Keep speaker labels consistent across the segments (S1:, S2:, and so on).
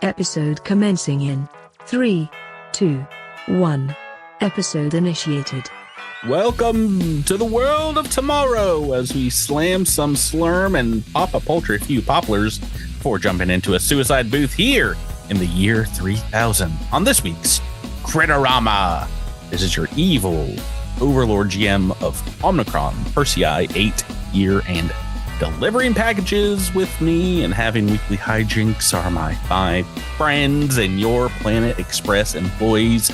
S1: Episode commencing in 3, 2, 1. Episode initiated.
S2: Welcome to the world of tomorrow as we slam some slurm and pop a paltry few poplars before jumping into a suicide booth here in the year 3000 on this week's Critterama. This is your evil overlord GM of Omnicron, Persei 8 year, and delivering packages with me and having weekly hijinks are my 5 friends and your Planet Express employees.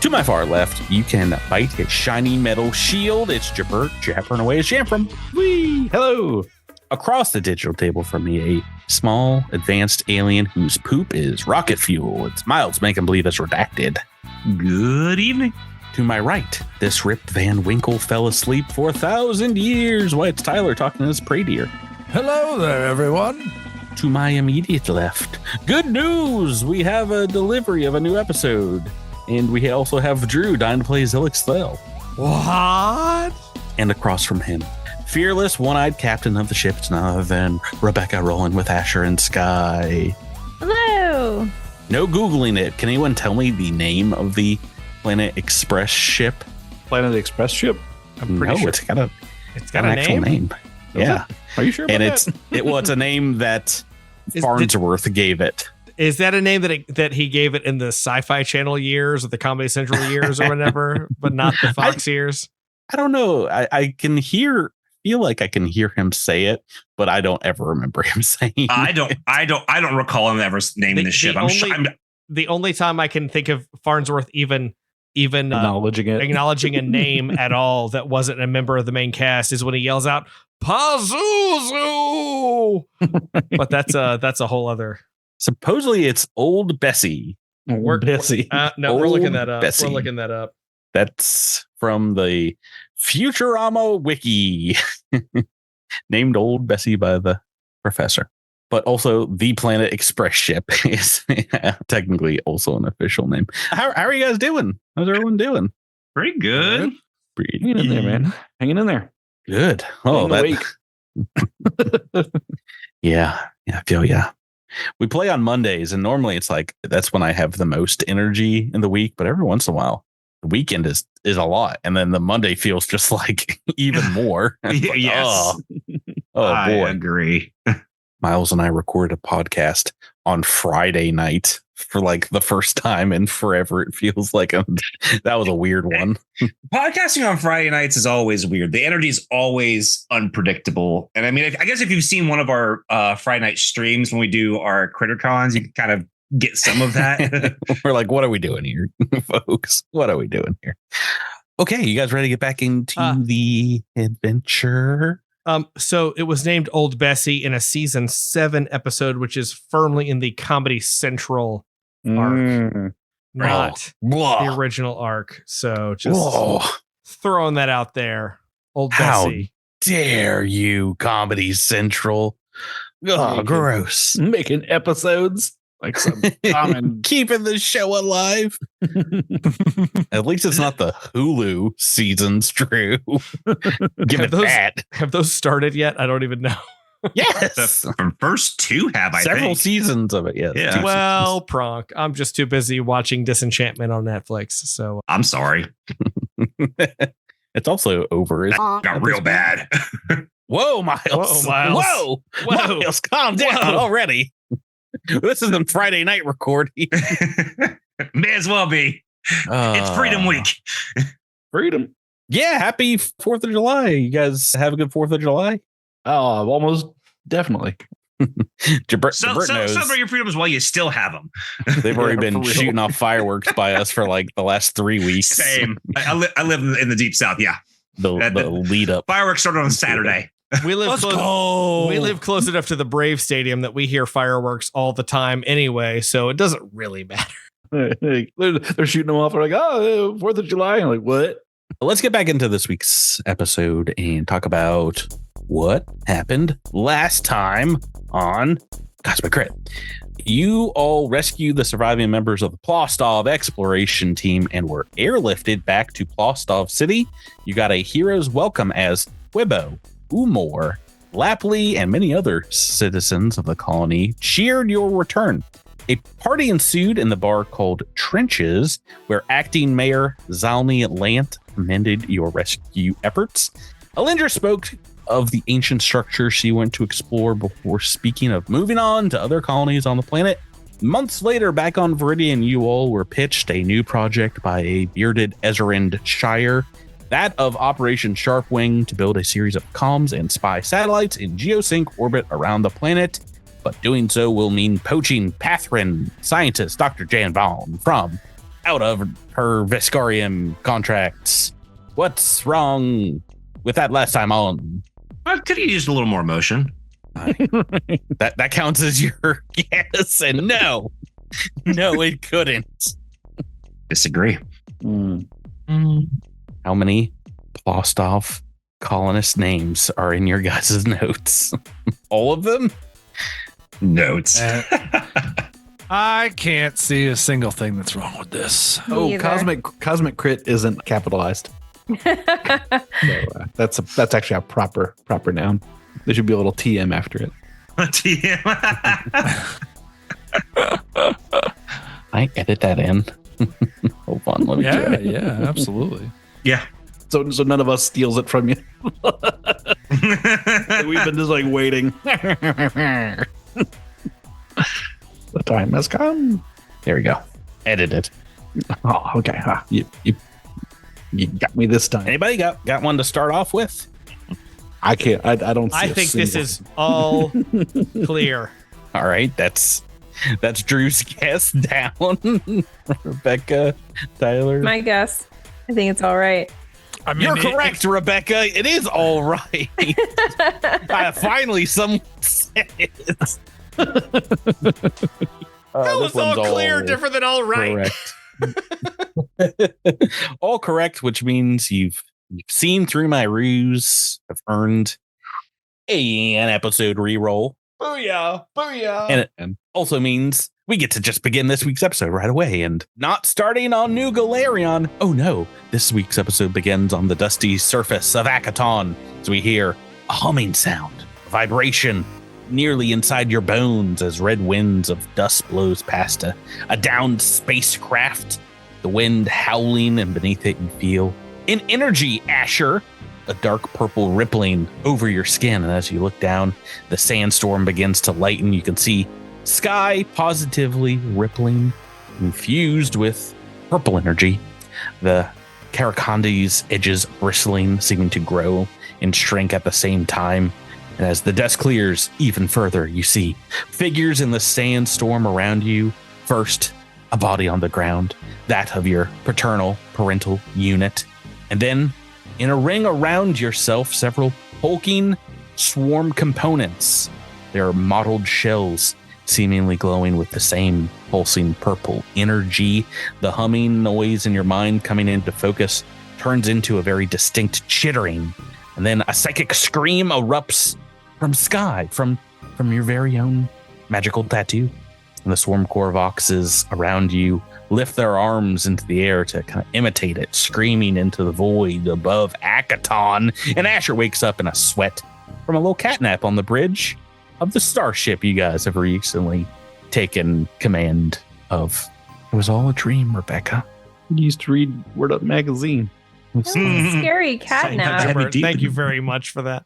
S2: To my far left, you can bite his shiny metal shield. It's Jabert, jabbering away his Jamfram. Whee! Hello! Across the digital table from me, a small, advanced alien whose poop is rocket fuel. Its miles make him believe it's redacted.
S3: Good evening.
S2: To my right, this Rip Van Winkle fell asleep for 1,000 years. Why, it's Tyler talking to his prey deer.
S4: Hello there, everyone.
S2: To my immediate left, good news! We have a delivery of a new episode. And we also have Drew dying to play Zilix Thel.
S4: What?
S2: And across from him, fearless, one-eyed captain of the ship, it's none other than Rebecca rolling with Asher and Sky.
S5: Hello.
S2: No Googling it. Can anyone tell me the name of the Planet Express ship?
S3: Planet Express ship?
S2: I'm pretty sure. It's got an actual name. Yeah.
S3: Are you sure about
S2: that? It's a name that Farnsworth gave it.
S4: Is that a name that he gave it in the Sci-Fi Channel years or the Comedy Central years or whatever, but not the Fox years?
S2: I don't know. I can feel like I can hear him say it, but I don't ever remember him saying it.
S3: I don't recall him ever naming the ship.
S4: The only time I can think of Farnsworth even acknowledging a name at all that wasn't a member of the main cast is when he yells out Pazuzu. But that's a whole other.
S2: Supposedly it's Old Bessie.
S4: We're looking that up.
S2: Bessie.
S4: We're looking that up.
S2: That's from the Futurama wiki. Named Old Bessie by the professor. But also the Planet Express ship is technically also an official name. How are you guys doing? How's everyone doing?
S3: Pretty good.
S2: Hanging in there, man. Hanging in there. Good. Oh, yeah. I feel we play on Mondays, and normally it's like that's when I have the most energy in the week. But every once in a while, the weekend is a lot, and then the Monday feels just like even more.
S3: Yes.
S2: Oh boy,
S3: I agree.
S2: Miles and I recorded a podcast on Friday night for like the first time in forever. It feels like that was a weird one.
S3: Podcasting on Friday nights is always weird. The energy is always unpredictable. And I mean, I guess if you've seen one of our Friday night streams when we do our CritterCons, you can kind of get some of that.
S2: We're like, what are we doing here, folks? What are we doing here? Okay, you guys ready to get back into the adventure?
S4: So it was named Old Bessie in a season 7 episode, which is firmly in the Comedy Central arc, not the original arc. So just throwing that out there. Old Bessie.
S2: How dare you, Comedy Central? Oh, gross.
S6: Making episodes like some common.
S2: Keeping the show alive. At least it's not the Hulu seasons, Drew. Give it that.
S4: Have those started yet? I don't even know.
S2: Yes.
S3: The first 2 have, I
S2: Several
S3: think.
S2: seasons of it, yes.
S3: Yeah.
S4: Well, Pronk, I'm just too busy watching Disenchantment on Netflix. So
S3: I'm sorry.
S2: It's also over.
S3: Got real bad.
S2: Whoa, Miles. Whoa, Miles, calm down already. This isn't Friday night recording.
S3: May as well be. It's Freedom Week.
S6: Freedom.
S2: Yeah, happy 4th of July. You guys have a good 4th of July?
S6: Oh, almost definitely.
S2: Jabert knows.
S3: Celebrate your freedoms while you still have them.
S2: They've already been shooting off fireworks by us for like the last 3 weeks.
S3: Same. I live in the deep south. Yeah.
S2: The lead up.
S3: Fireworks started on Saturday.
S4: We live close enough to the Brave Stadium that we hear fireworks all the time anyway, so it doesn't really matter.
S6: They're shooting them off. They're like, oh, 4th of July. I'm like, what?
S2: Let's get back into this week's episode and talk about what happened last time on Cosmic Crit. You all rescued the surviving members of the Plostov exploration team and were airlifted back to Plostov City. You got a hero's welcome as Wibbo, Umor, Lapley, and many other citizens of the colony cheered your return. A party ensued in the bar called Trenches, where acting Mayor Zalny Lant commended your rescue efforts. Alindra spoke of the ancient structure she went to explore before speaking of moving on to other colonies on the planet. Months later, back on Veridian, you all were pitched a new project by a bearded Ezerind Shire, that of Operation Sharpwing, to build a series of comms and spy satellites in geosync orbit around the planet. But doing so will mean poaching Pathrin scientist Dr. Jan Vaun from out of her Viscarium contracts. What's wrong with that last time on?
S3: Could have used a little more emotion.
S2: That counts as your guess, and no, it couldn't.
S3: Disagree.
S2: How many Plostov colonist names are in your guys' notes? All of them?
S3: Notes.
S6: I can't see a single thing that's wrong with this.
S1: Me either.
S6: Cosmic crit isn't capitalized. So, that's actually a proper noun. There should be a little TM after it.
S3: TM.
S2: I edit that in. Hold on, let me do it.
S6: Yeah, absolutely.
S3: Yeah.
S6: So none of us steals it from you. We've been just like waiting. The time has come.
S2: There we go. Edited.
S6: Oh, okay. You got me this time.
S2: Anybody got one to start off with?
S6: I can't. I don't. See
S4: I think this is all clear.
S2: All right, that's Drew's guess down. Rebecca, Tyler.
S1: My guess. I think it's all right.
S6: I mean,
S2: You're correct, Rebecca. It is all right. Finally, someone said it.
S4: That was all clear, different than all right.
S2: Correct. All correct, which means you've seen through my ruse, have earned an episode reroll.
S4: Booyah.
S2: And it also means we get to just begin this week's episode right away and not starting on New Galarion. Oh no, this week's episode begins on the dusty surface of Akaton as we hear a humming sound, a vibration nearly inside your bones as red winds of dust blows past a downed spacecraft, the wind howling, and beneath it you feel an energy Asher, a dark purple rippling over your skin. And as you look down, the sandstorm begins to lighten. You can see sky positively rippling, infused with purple energy. The Karakandi's edges bristling, seeming to grow and shrink at the same time. And as the dust clears even further, you see figures in the sandstorm around you. First, a body on the ground, that of your parental unit. And then, in a ring around yourself, several hulking swarm components. They are mottled shells, seemingly glowing with the same pulsing purple energy. The humming noise in your mind coming into focus turns into a very distinct chittering. And then a psychic scream erupts from sky, from your very own magical tattoo. And the swarm Korvoxes around you lift their arms into the air to kind of imitate it, screaming into the void above Akaton. And Asher wakes up in a sweat from a little catnap on the bridge of the starship you guys have recently taken command of. It was all a dream, Rebecca.
S6: You used to read Word Up magazine.
S1: That was a scary catnap.
S4: Thank you very much for that.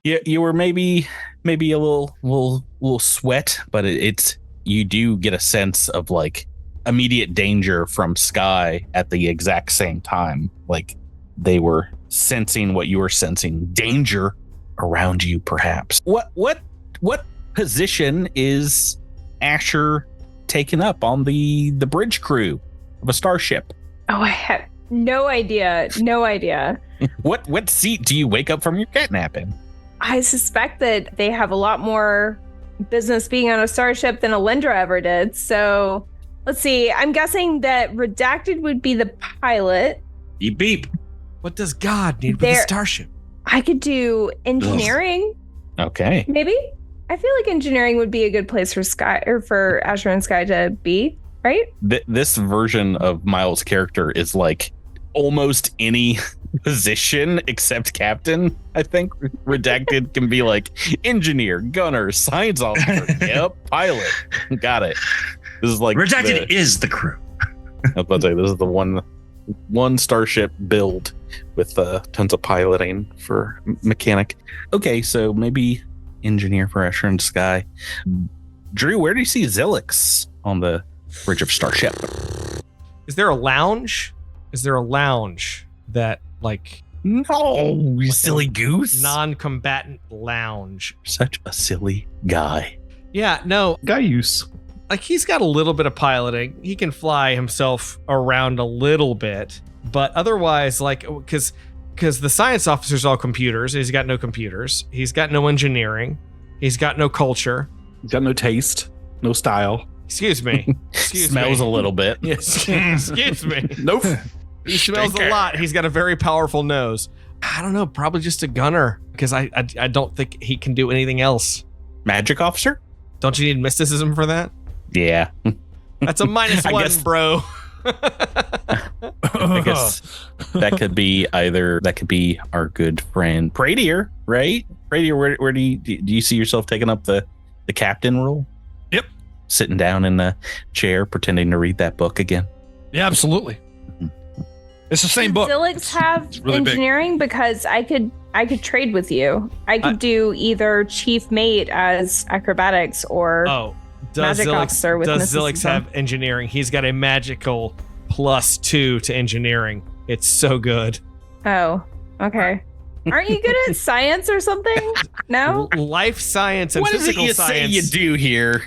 S2: You were maybe a little sweat, but it's you do get a sense of like immediate danger from Sky at the exact same time. Like they were sensing what you were sensing, danger around you, perhaps. What position is Asher taken up on the bridge crew of a starship?
S1: Oh, I have no idea.
S2: What seat do you wake up from your catnap in?
S1: I suspect that they have a lot more business being on a starship than Alindra ever did. So let's see. I'm guessing that Redacted would be the pilot.
S3: Beep beep.
S4: What does God need with the starship?
S1: I could do engineering.
S2: Okay.
S1: Maybe. I feel like engineering would be a good place for Sky or for Asher and Sky to be, right?
S2: This version of Miles' character is like almost any position except captain. I think Redacted can be like engineer, gunner, science officer. Yep, pilot. Got it. This is like
S3: Redacted is the crew.
S2: I was about to say, this is the one starship build with tons of piloting for mechanic. Okay, so maybe engineer for Escher and Sky. Drew, where do you see Zilix on the bridge of Starship?
S4: Is there a lounge? Is there a lounge that like?
S2: No, you silly goose.
S4: Non-combatant lounge.
S2: Such a silly guy.
S4: Yeah, no.
S6: Gaius.
S4: Like he's got a little bit of piloting. He can fly himself around a little bit, but otherwise, like, because the science officer's all computers. He's got no computers. He's got no engineering. He's got no culture.
S6: He's got no taste, no style.
S4: Excuse me.
S2: Smells a little bit.
S6: Yes.
S4: Excuse me.
S6: Nope.
S4: He smells a lot. He's got a very powerful nose. I don't know. Probably just a gunner because I don't think he can do anything else.
S2: Magic officer?
S4: Don't you need mysticism for that?
S2: Yeah.
S4: That's a -1, bro.
S2: I guess that could be our good friend Peridot, right? Peridot, where do you see yourself taking up the captain role?
S5: Yep.
S2: Sitting down in the chair, pretending to read that book again.
S5: Yeah, absolutely. It's the same book.
S1: Zilix have
S5: really
S1: engineering because I could trade with you. I could do either chief mate as acrobatics or
S4: does
S1: magic officer with
S4: Zilix
S1: mysticism.
S4: have engineering? He's got a magical +2 to engineering. It's so good.
S1: Oh, okay. Aren't you good at science or something? No?
S4: Life science and
S2: What is it
S4: physical
S2: you
S4: science.
S2: say you do here?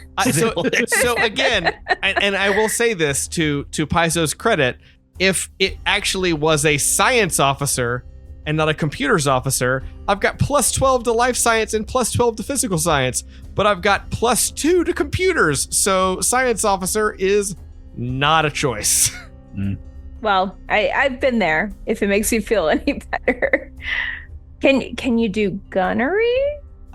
S4: So again, and I will say this to Paizo's credit, if it actually was a science officer and not a computers officer, I've got +12 to life science and +12 to physical science, but I've got +2 to computers. So science officer is not a choice.
S1: Well, I've been there, if it makes you feel any better. Can you do gunnery?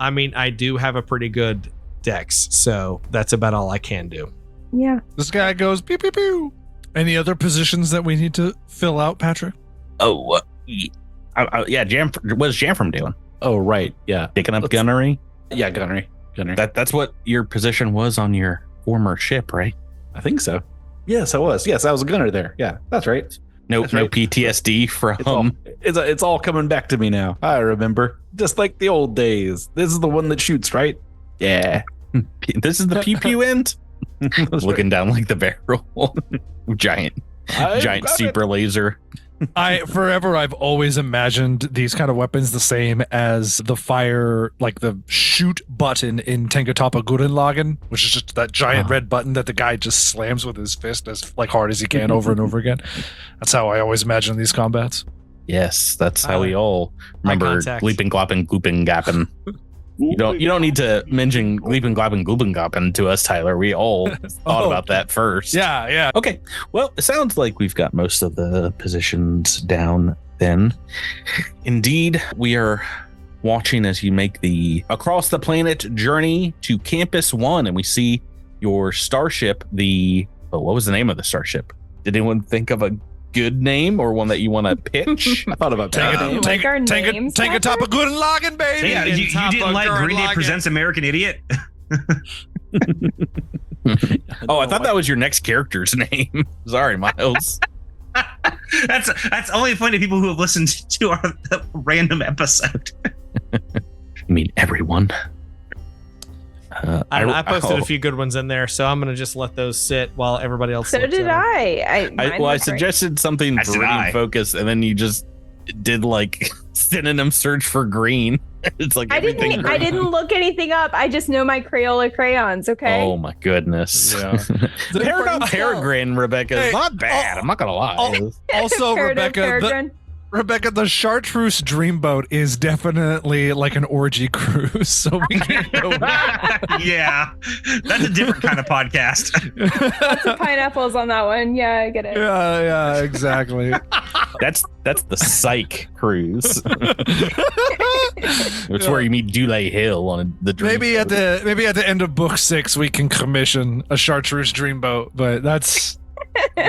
S4: I mean, I do have a pretty good dex, so that's about all I can do.
S1: Yeah.
S5: This guy goes pew pew pew. Any other positions that we need to fill out, Patrick?
S2: Oh, yeah. What's Jamfram doing?
S6: Oh, right. Yeah.
S2: Picking up gunnery?
S6: Yeah, gunnery.
S2: That's what your position was on your former ship, right?
S6: I think so. Yes, I was. Yes, I was a gunner there. Yeah, that's right.
S2: No
S6: That's right.
S2: PTSD from
S6: It's all coming back to me now. I remember. Just like the old days. This is the one that shoots, right? Yeah.
S2: This is the pew pew end. Looking down like the barrel. giant super laser.
S5: I've always imagined these kind of weapons the same as the fire, like the shoot button in Tengatapa Gurren Lagann, which is just that giant red button that the guy just slams with his fist as like hard as he can over and over again. That's how I always imagine these combats.
S2: Yes, that's how we all remember bleeping, glopping, glooping, gapping. You don't need to mention bleeping, glopping, glooping, gopping to us, Tyler. We all thought about that first.
S5: Yeah.
S2: Okay. Well, it sounds like we've got most of the positions down then. Indeed, we are watching as you make the across the planet journey to Campus 1, and we see your starship, what was the name of the starship? Did anyone think of a good name or one that you want to pitch?
S6: I thought about that.
S5: Tengatapa Gurren Lagann, baby.
S3: Yeah, you didn't like Green Day Presents American Idiot?
S2: Oh, I thought that was your next character's name. Sorry, Miles.
S3: That's only funny to people who have listened to our random episode.
S2: I mean, everyone.
S4: I posted a few good ones in there, so I'm going to just let those sit while everybody else.
S1: So did I.
S2: I suggested something Veridian focused, and then you just did like synonym search for green. It's like
S1: I didn't look anything up. I just know my Crayola crayons. Okay.
S2: Oh my goodness.
S5: Yeah.
S2: Peridot Peregrine, Rebecca, is not bad. I'm not gonna lie.
S5: Also,
S1: Peregrine.
S5: Rebecca, the Chartreuse Dreamboat is definitely like an orgy cruise, so we can't go.
S3: Yeah, that's a different kind of podcast.
S1: Lots of pineapples on that one. Yeah, I get it.
S5: Yeah, exactly.
S2: That's the Psych cruise. It's where you meet Dulé Hill on the dream.
S5: Maybe at the end of book 6 we can commission a Chartreuse Dreamboat, but that's.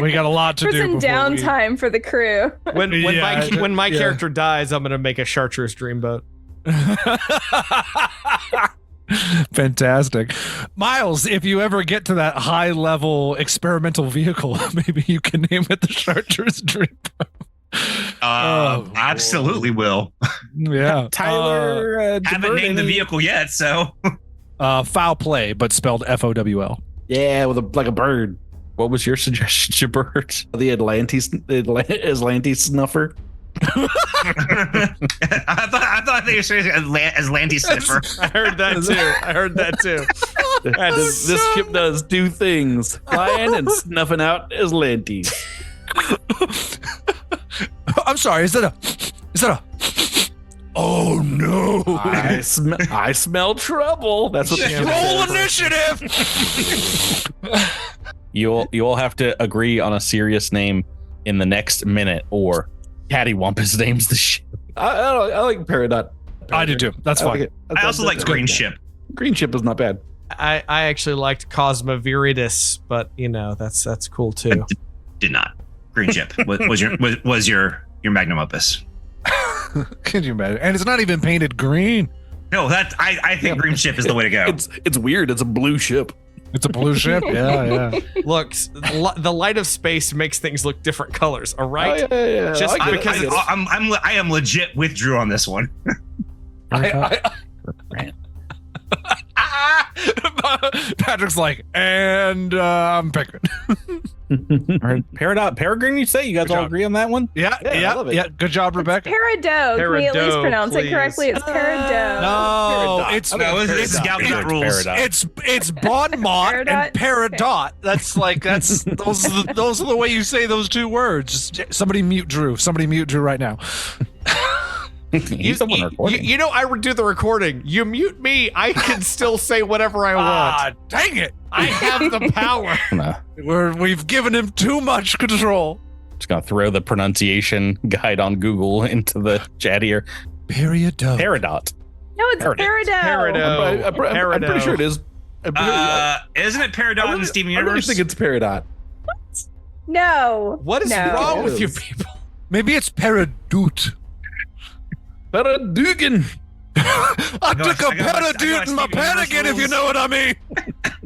S5: We got a lot to do.
S1: Prison downtime for the crew.
S4: When my character dies, I'm gonna make a Chartreuse Dreamboat.
S5: Fantastic. Miles, if you ever get to that high level experimental vehicle, maybe you can name it the Chartreuse Dream.
S3: Absolutely will.
S5: Yeah.
S2: Tyler
S3: Haven't named the vehicle yet, so
S5: foul play, but spelled FOWL.
S6: Yeah, with like a bird.
S2: What was your suggestion, Jabert?
S6: The Atlantis snuffer.
S3: I thought they were saying Atlantis sniffer.
S4: I heard that too.
S6: This ship does two things: flying and snuffing out Atlantis.
S5: I'm sorry. Is that a? Oh no!
S6: I smell trouble. That's what the
S5: Roll initiative.
S2: You all have to agree on a serious name in the next minute, or Cattywampus names the ship.
S6: I like Peridot.
S5: I do too. That's fine.
S6: Like
S3: I also like Green Ship.
S6: Green Ship is not bad.
S4: I actually liked Cosma Viridis, but that's cool too.
S3: Did not. Green Ship was your magnum opus.
S5: Can you imagine? And it's not even painted green.
S3: No, I think Green Ship is the way to go.
S6: It's weird. It's a blue ship.
S5: It's a blue ship. Yeah.
S4: Look, the light of space makes things look different colors. All right.
S6: Oh, yeah.
S4: Just
S6: I
S4: because
S6: get it.
S3: I am legit with Drew on this one.
S5: Patrick's like, and I'm picking.
S2: Peridot, Peregrine, you say? You guys all agree on that one?
S5: Yeah.
S6: I love it.
S5: Good job, Rebecca.
S1: Peridot. Can we at least
S4: Peridot,
S1: pronounce it
S4: please.
S1: correctly? It's Peridot.
S5: No,
S6: Peridot.
S5: it's
S3: No, this is Galgant rules.
S5: it's Bon Mot and Peridot. That's those are the way you say those two words. Somebody mute Drew. Right now.
S2: He's the one recording.
S4: You know, I would do the recording. You mute me, I can still say whatever I want.
S5: Dang it!
S4: I have the power.
S5: We've given him too much control.
S2: Just gonna throw the pronunciation guide on Google into the chat here.
S5: Peridot.
S2: Peridot.
S1: No, it's Peridot.
S6: I'm pretty sure it is.
S3: Isn't it Peridot in the Steven
S6: I really
S3: universe?
S6: think it's Peridot.
S1: No.
S4: What is
S1: No.
S4: wrong
S6: It
S4: with you
S6: is.
S4: people?
S5: Maybe it's Peridot.
S6: Peridugan.
S5: I took a
S3: I got
S5: Peridot in my
S3: Steven
S5: pen
S3: Universe
S5: again, if you
S3: rules.
S5: know what I mean.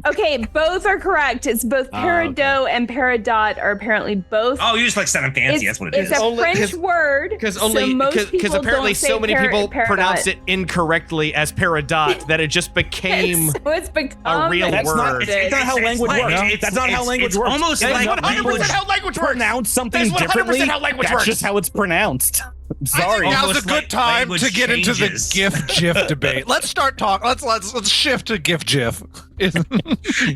S1: Okay, both are correct. It's both Peridot and Peridot are apparently both.
S3: Oh, you just like sounding fancy. That's what it is.
S1: It's a
S4: Only-
S1: French word.
S4: Because
S1: so most people
S4: apparently
S1: don't say
S4: so many people
S1: Peridot.
S4: pronounce it incorrectly as Peridot that it just became
S1: So it's become
S4: a real
S1: an
S4: word.
S2: It's not how language works. That's not how language
S3: it's
S2: works.
S3: almost
S2: That's
S3: like
S4: 100% how language works.
S2: pronounce something
S4: That's 100%
S2: differently.
S4: how language
S2: That's
S4: works.
S2: just how it's pronounced. I'm
S5: I
S2: sorry.
S5: think now's a
S3: Almost
S5: good
S3: like
S5: time
S3: language
S5: to get into the
S3: changes.
S5: GIF debate. Let's start talking. Let's shift to GIF.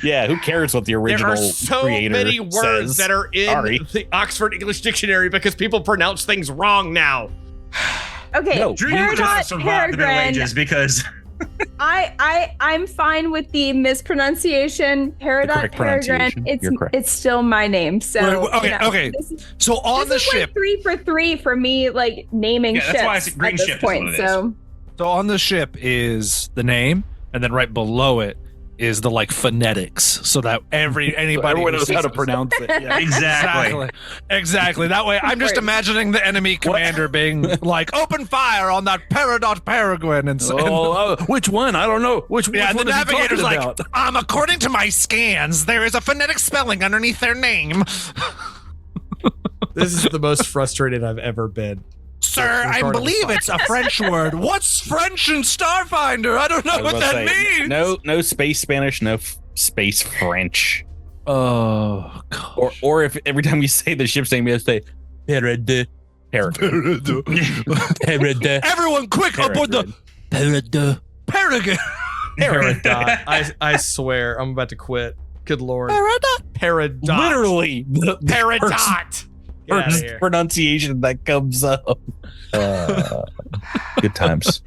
S2: Yeah, who cares what the original
S4: There are so
S2: creator
S4: many words
S2: says?
S4: that are in
S2: Sorry.
S4: the Oxford English Dictionary because people pronounce things wrong now.
S1: Okay,
S2: No,
S3: Drew, you just
S1: Peridot,
S3: survived the Middle
S1: Peregrine.
S3: Ages because
S1: I'm fine with the mispronunciation. Peridot,
S2: correct pronunciation. You're correct.
S1: It's still my name. So
S5: Okay. So on the
S1: this is
S5: ship,
S1: like 3 for 3 for me, like naming
S3: Yeah,
S1: ships.
S3: that's why I said Green
S1: at this
S3: Ship is
S1: point.
S3: what it is.
S5: so on the ship is the name, and then right below it is the like phonetics, so that anybody
S6: Everyone
S5: who
S6: knows how
S5: sees
S6: to
S5: it-
S6: pronounce it. Yeah.
S5: Exactly. That way, I'm just imagining the enemy commander being like, "Open fire on that Peridot Peregrine," and so.
S6: Which one? I don't know. Which
S5: Yeah,
S6: one
S5: the
S6: is he
S5: navigator's
S6: talking
S5: like,
S6: about?
S5: according to my scans, there is a phonetic spelling underneath their name.
S4: This is the most frustrated I've ever been.
S5: Sir, I believe it's a French word. What's French in Starfinder? I don't know
S2: I was
S5: what
S2: about
S5: that
S2: to say,
S5: means.
S2: No space Spanish, no space French.
S5: Oh, God.
S2: Or if every time you say the ship's name, you have to say Peridot. Peridot.
S5: Everyone, quick, aboard the Peridot Peregrine.
S4: Peridot. I swear, I'm about to quit. Good lord. Peridot.
S2: Literally the
S4: Peridot. Get out of
S2: first
S4: here.
S2: pronunciation that comes up. Good times.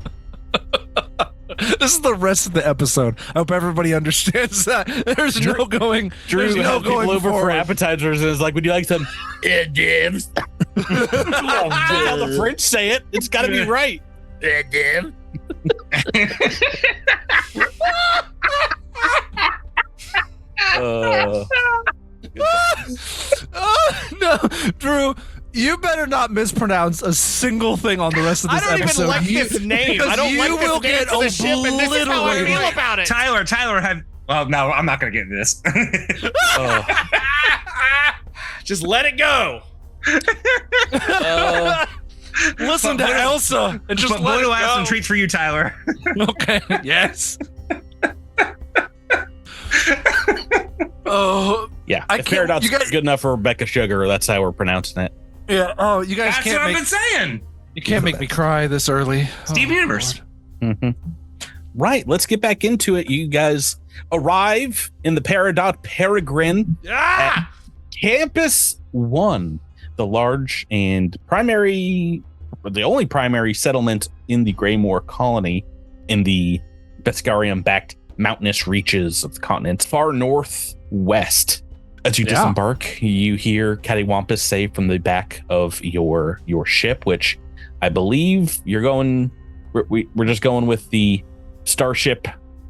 S5: This is the rest of the episode. I hope everybody understands that. There's no going.
S2: Drew
S5: There's no
S2: has people
S5: going
S2: over for
S5: forward.
S2: appetizers and is like, would you like some dibs? That's how the French say it. It's got to be right. Dibs.
S5: No, Drew, You better not mispronounce a single thing on the rest of this
S4: I don't
S5: episode.
S4: even like his name. I don't like
S5: will
S4: this name
S5: get
S4: for the ship, and this is how I
S5: obliterated.
S4: feel about it.
S3: Tyler, well, no, I'm not going to get into this.
S4: Just let it go.
S5: Listen to Elsa and just
S3: but
S5: let it
S3: Bodo has
S5: go.
S3: some treats for you, Tyler.
S5: Okay. Yes. Oh
S2: Yeah,
S5: I
S2: if
S5: can't-
S2: Peridot's
S5: you guys-
S2: good enough for Rebecca Sugar, that's how we're pronouncing it.
S5: yeah. Oh, you guys
S3: That's
S5: can't
S3: what I've
S5: make
S3: been saying.
S5: you can't make me cry this early.
S3: Steve
S5: Oh,
S3: Universe.
S2: Mhm. Right, let's get back into it. You guys arrive in the Peridot Peregrine at Campus 1, the large and the only primary settlement in the Greymore colony in the Beskarium-backed mountainous reaches of the continent's far northwest. As you disembark, you hear Cattywampus say from the back of your ship, which I believe you're going. We're just going with the starship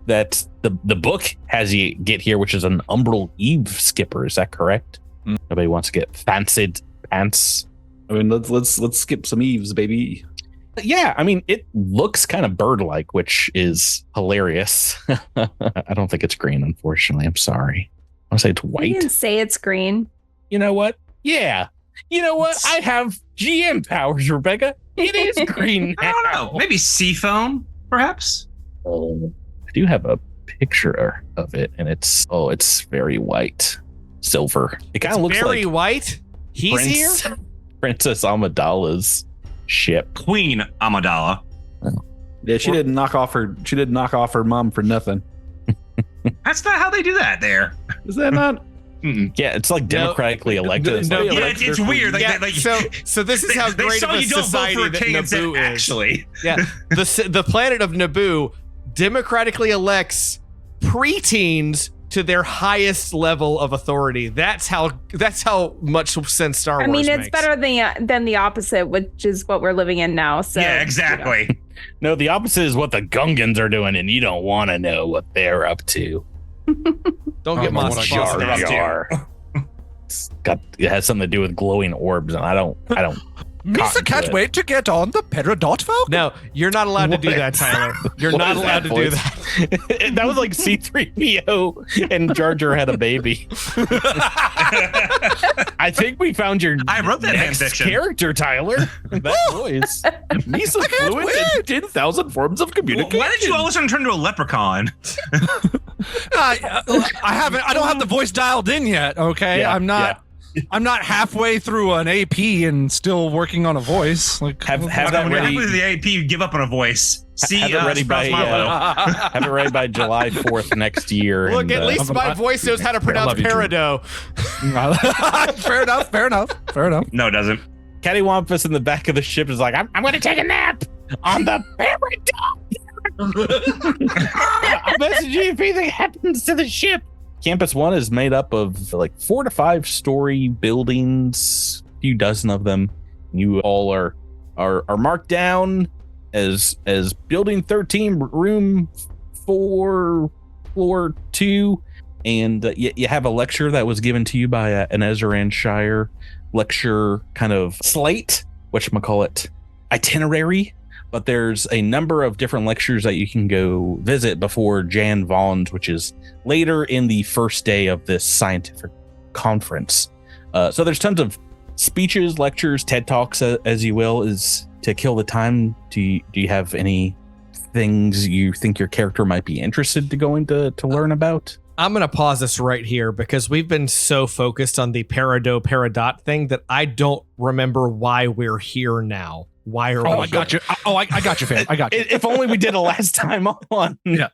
S2: that the book has you get here, which is an Umbral Eve skipper. Is that correct? Nobody wants to get fancied pants.
S6: I mean, let's skip some eaves, baby.
S2: Yeah, I mean, it looks kind of bird-like, which is hilarious. I don't think it's green, unfortunately. I'm sorry. I want to say it's
S1: I
S2: white.
S1: didn't say it's green.
S2: You know what? Yeah. You know what? I have GM powers, Rebecca. It is green
S3: I don't know.
S2: now.
S3: Maybe seafoam, perhaps?
S2: I do have a picture of it, and it's very white. Silver. It kind of looks
S4: very
S2: like
S4: white. He's here.
S2: Princess Amidala's ship.
S3: Queen Amidala.
S6: Yeah, she didn't knock off her mom for nothing.
S3: That's not how they do that there.
S6: Is that not?
S2: Yeah, it's like democratically elected. It's
S4: no,
S2: like-
S3: Yeah, it's weird. Like,
S4: so this is how
S3: they
S4: great
S3: saw
S4: of a
S3: you don't vote
S4: society
S3: for a
S4: that
S3: king and said,
S4: Naboo is.
S3: actually.
S4: Yeah, the planet of Naboo democratically elects preteens to their highest level of authority. That's how much sense Star Wars
S1: I mean, it's
S4: makes.
S1: better than the opposite, which is what we're living in now. So
S3: Yeah, exactly.
S2: No, the opposite is what the Gungans are doing, and you don't want to know what they're up to.
S4: Don't get Moss
S2: Jar
S3: Jar.
S2: Jar. It has something to do with glowing orbs, and I don't.
S5: Mr.
S2: Cotton to
S5: Can't wait to get on the Peridot Falcon.
S4: No, you're not allowed to do
S2: What?
S4: that, Tyler. You're
S2: What
S4: not
S2: is
S4: allowed
S2: that
S4: to do
S2: voice?
S4: that.
S2: That was like C-3PO and Jar Jar had a baby. I think we found your
S3: I wrote that
S2: next
S3: fanfiction.
S2: character, Tyler. That voice. Misa fluent in 10,000 forms of communication.
S3: Why did you all of a sudden turn to a leprechaun?
S5: I don't have the voice dialed in yet. Okay,
S2: Yeah,
S5: I'm not halfway through an AP and still working on a voice. Like,
S2: Have
S3: When
S2: that
S3: you're
S2: ready.
S3: halfway through the AP, you give up on a voice. See,
S2: Have it ready by
S3: Sprouts Marlowe.
S2: have it ready by July 4th next year.
S4: Look,
S2: and,
S4: at least my voice knows how to pronounce
S5: love you, Drew.
S4: Peridot.
S5: Fair enough.
S3: No, it doesn't.
S2: Cattywampus in the back of the ship is like, I'm going to take a nap on the Peridot. I'll message you if anything happens to the ship. Campus 1 is made up of like 4 to 5 story buildings, a few dozen of them. You all are marked down as building 13, room 4, floor 2, and you have a lecture that was given to you by an Ezran Shire lecture kind of slate, whatchamacallit, itinerary. But there's a number of different lectures that you can go visit before Jan Vaughn's, which is later in the first day of this scientific conference. So there's tons of speeches, lectures, TED Talks, as you will, is to kill the time. Do you have any things you think your character might be interested to going to learn about?
S4: I'm going to pause this right here because we've been so focused on the Peridot thing that I don't remember why we're here now. Why are we
S5: I got you. I got you, fam. I got you.
S2: If only we did it last time on.
S5: Yeah.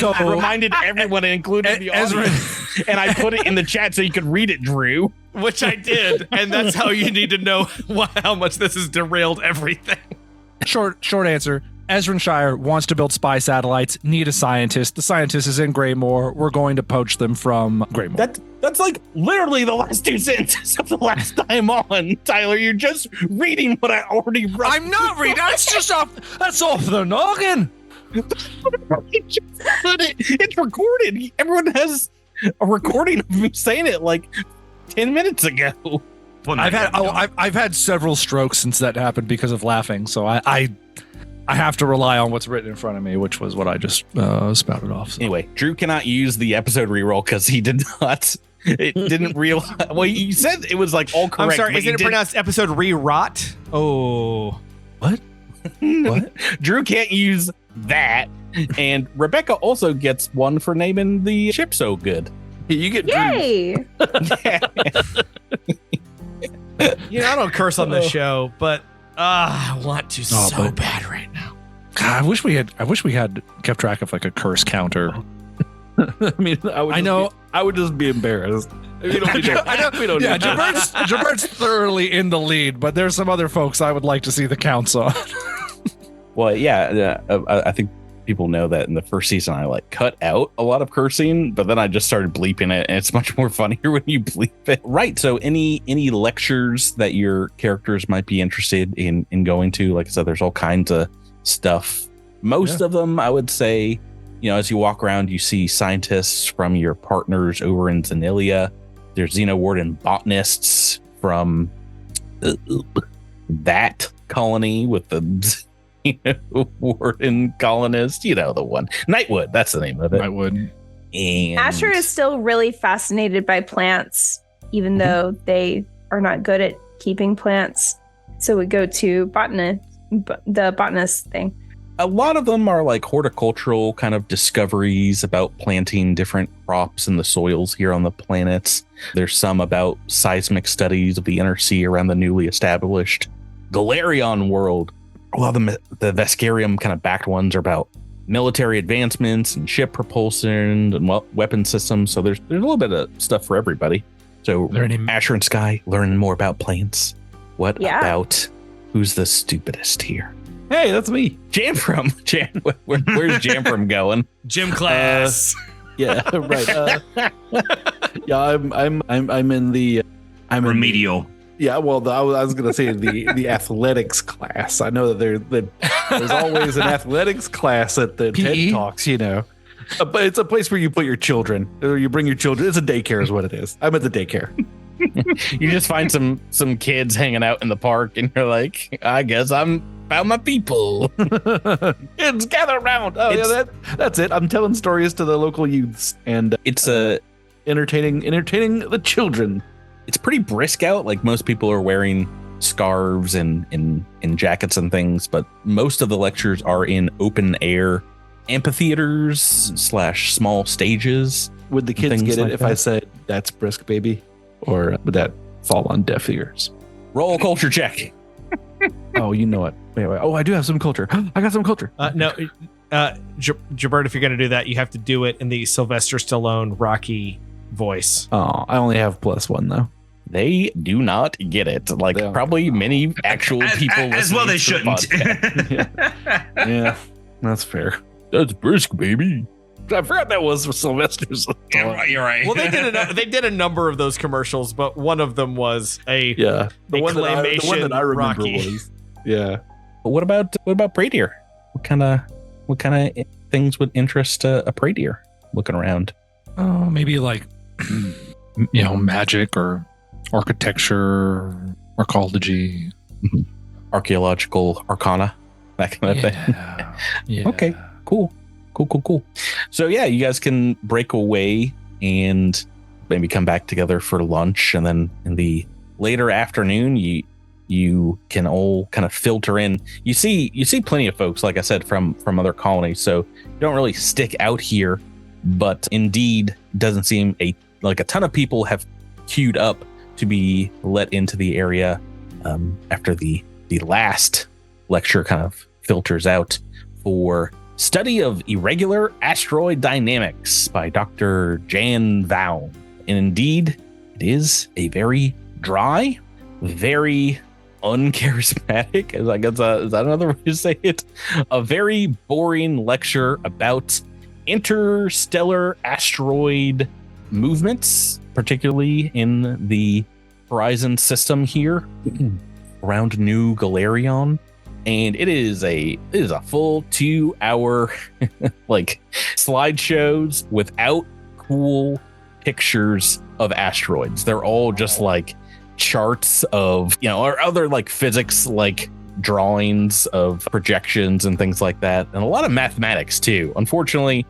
S2: So I reminded everyone, including the
S5: Ezra-
S2: audience, and I put it in the chat so you could read it, Drew.
S4: Which I did, and that's how you need to know how much this has derailed everything.
S5: Short answer. Ezran Shire wants to build spy satellites, need a scientist. The scientist is in Greymore. We're going to poach them from Greymore.
S2: That's like literally the last 2 sentences of the last time on. Tyler, you're just reading what I already wrote.
S5: I'm not reading. That's off the noggin.
S2: It's recorded. Everyone has a recording of me saying it like 10 minutes ago.
S5: I've had several strokes since that happened because of laughing. So I have to rely on what's written in front of me, which was what I just spouted off. So.
S2: Anyway, Drew cannot use the episode reroll because he did not. It didn't real. Well, you said it was like all correct.
S4: I'm sorry. Isn't it pronounced episode re-rot? Oh,
S5: what?
S2: What? Drew can't use that, and Rebecca also gets one for naming the ship so good.
S6: You get
S1: Yay!
S4: I don't curse on this show, but I want to bad right now.
S5: God, I wish we had kept track of like a curse counter.
S6: I mean, I would just be embarrassed. We don't need
S5: Jabert's thoroughly in the lead, but there's some other folks I would like to see the counts on.
S2: Well, yeah, I think people know that in the first season I cut out a lot of cursing, but then I just started bleeping it, and it's much more funnier when you bleep it. Right. So any lectures that your characters might be interested in going to, like I said, there's all kinds of stuff. Most of them, I would say, as you walk around, you see scientists from your partners over in Zanilia. There's Xenowarden botanists from that colony with the Warden colonist, the one. Nightwood, that's the name of it.
S5: Nightwood.
S1: And Asher is still really fascinated by plants, even though they are not good at keeping plants. So we go to the botanist thing.
S2: A lot of them are like horticultural kind of discoveries about planting different crops in the soils here on the planets. There's some about seismic studies of the inner sea around the newly established Galarion world. A lot of the Vescarium kind of backed ones are about military advancements and ship propulsion and weapon systems. So there's a little bit of stuff for everybody. So Asher and Sky learning more about plants. What about who's the stupidest here?
S6: Hey, that's me.
S2: Jamfram. Where's Jamfram going?
S4: Gym class.
S6: Yeah, right. I'm in the
S3: remedial.
S6: Well, I was going to say the athletics class. I know that there's always an athletics class at the TED Talks, but it's a place where you put your children, or you bring your children. It's a daycare is what it is. I'm at the daycare.
S2: You just find some kids hanging out in the park, and you're like, I guess I'm found my people.
S6: Kids, gather around. That's it. I'm telling stories to the local youths, and
S2: it's
S6: entertaining the children.
S2: It's pretty brisk out. Like most people are wearing scarves and jackets and things, but most of the lectures are in open air amphitheaters / small stages.
S6: Would the kids get it if I said that's brisk, baby? Or would that fall on deaf ears?
S2: Roll culture check.
S6: Oh, you know it. Wait. Oh, I do have some culture. I got some culture.
S4: No, Jabert, if you're going to do that, you have to do it in the Sylvester Stallone Rocky voice.
S6: Oh, I only have +1 though.
S2: They do not get it. Probably many actual people
S3: as well. They shouldn't.
S6: Yeah, that's fair.
S2: That's brisk, baby.
S6: I forgot that was Sylvester's.
S3: You're right.
S4: Well, they did a number of those commercials, but one of them was the
S6: one that I remember
S4: Rocky.
S6: Was
S2: But what about Pradier? What kind of things would interest a Pradier looking around?
S5: Oh, maybe like magic or architecture, archaeology,
S2: archaeological arcana, that kind of thing.
S5: Yeah.
S2: Okay, cool. So yeah, you guys can break away and maybe come back together for lunch, and then in the later afternoon, you can all kind of filter in. You see plenty of folks, like I said, from other colonies, so you don't really stick out here. But indeed, doesn't seem a ton of people have queued up to be let into the area after the last lecture kind of filters out for Study of Irregular Asteroid Dynamics by Dr. Jan Vaun. And indeed, it is a very dry, very uncharismatic, is that another way to say it? A very boring lecture about interstellar asteroid movements, particularly in the Horizon system here around New Galarion. And it is a full 2-hour slideshows without cool pictures of asteroids. They're all just charts of, or other like physics, like drawings of projections and things like that. And a lot of mathematics too. Unfortunately,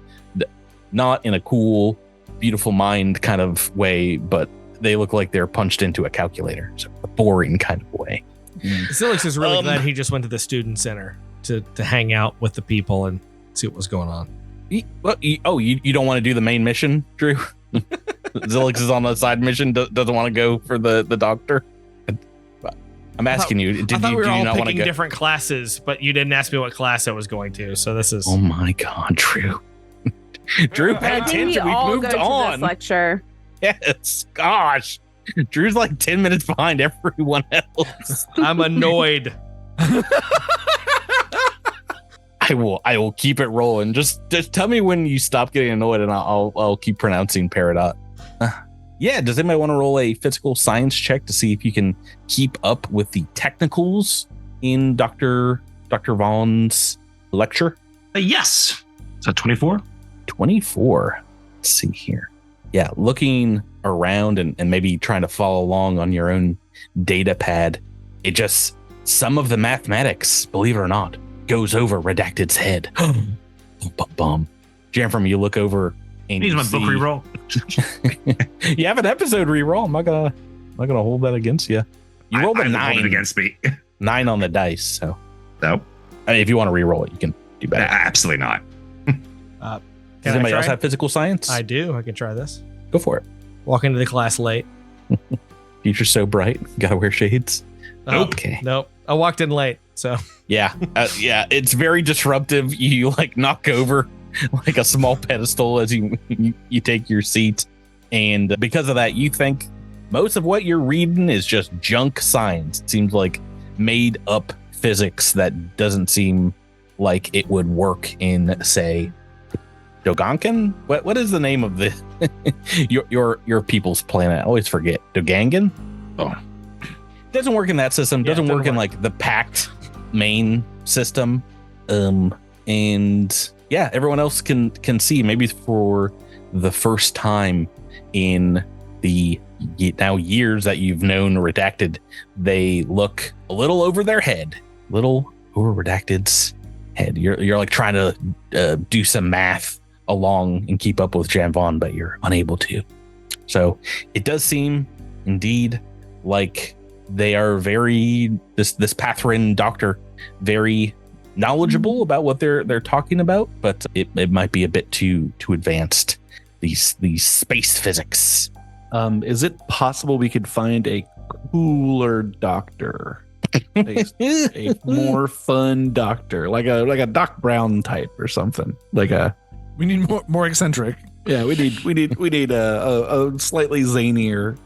S2: not in a cool, beautiful mind kind of way, but they look like they're punched into a calculator. So a boring kind of way.
S4: Zilix is really glad he just went to the student center to hang out with the people and see what was going on.
S2: You don't want to do the main mission, Drew? Zilix is on the side mission, doesn't want to go for the doctor. I'm asking you,
S4: I thought we were all
S2: not want to
S4: picking
S2: go?
S4: different classes, but you didn't ask me what class I was going to. So this is.
S2: Oh my God, Drew. Drew, pay attention. We've moved on.
S1: This lecture.
S2: Yes, gosh. Drew's like 10 minutes behind everyone else.
S4: I'm annoyed.
S2: I will keep it rolling. Just tell me when you stop getting annoyed, and I'll keep pronouncing Peridot. Yeah, does anybody want to roll a physical science check to see if you can keep up with the technicals in Dr. Vaughn's lecture?
S3: Yes. Is that 24?
S2: 24. Let's see here. Yeah, looking around and maybe trying to follow along on your own data pad. It just, some of the mathematics, believe it or not, goes over Redacted's head. Bum. Jamfram, you look over and
S3: Needs my book reroll.
S2: You have an episode reroll. I'm not gonna hold that against you. You rolled a 9
S3: hold it against me.
S2: 9 on the dice. So
S3: No,
S2: I mean, if you want to reroll it, you can do better.
S3: absolutely not.
S2: Does anybody else have physical science?
S4: I do. I can try this.
S2: Go for it.
S4: Walk into the class late.
S2: Future's so bright. Gotta wear shades.
S4: Okay. Nope. I walked in late. So
S2: yeah, it's very disruptive. You like knock over like a small pedestal as you take your seat, and because of that, you think most of what you're reading is just junk science. It seems like made up physics that doesn't seem like it would work in, say, Dogangan. What is the name of the your people's planet? I always forget. Dogangan. Oh, doesn't work in that system. Doesn't work in like the Pact main system. And yeah, everyone else can see, maybe for the first time in the now years that you've known Redacted, they look a little over their head, little over Redacted's head. You're like trying to do some math along and keep up with Jan Vaun, but you're unable to. So it does seem indeed like they are this Pathrin doctor, very knowledgeable about what they're talking about, but it might be a bit too advanced. These space physics.
S6: Is it possible we could find a cooler doctor? a more fun doctor, like a Doc Brown type or something.
S5: We need more eccentric.
S6: Yeah, we need a slightly zanier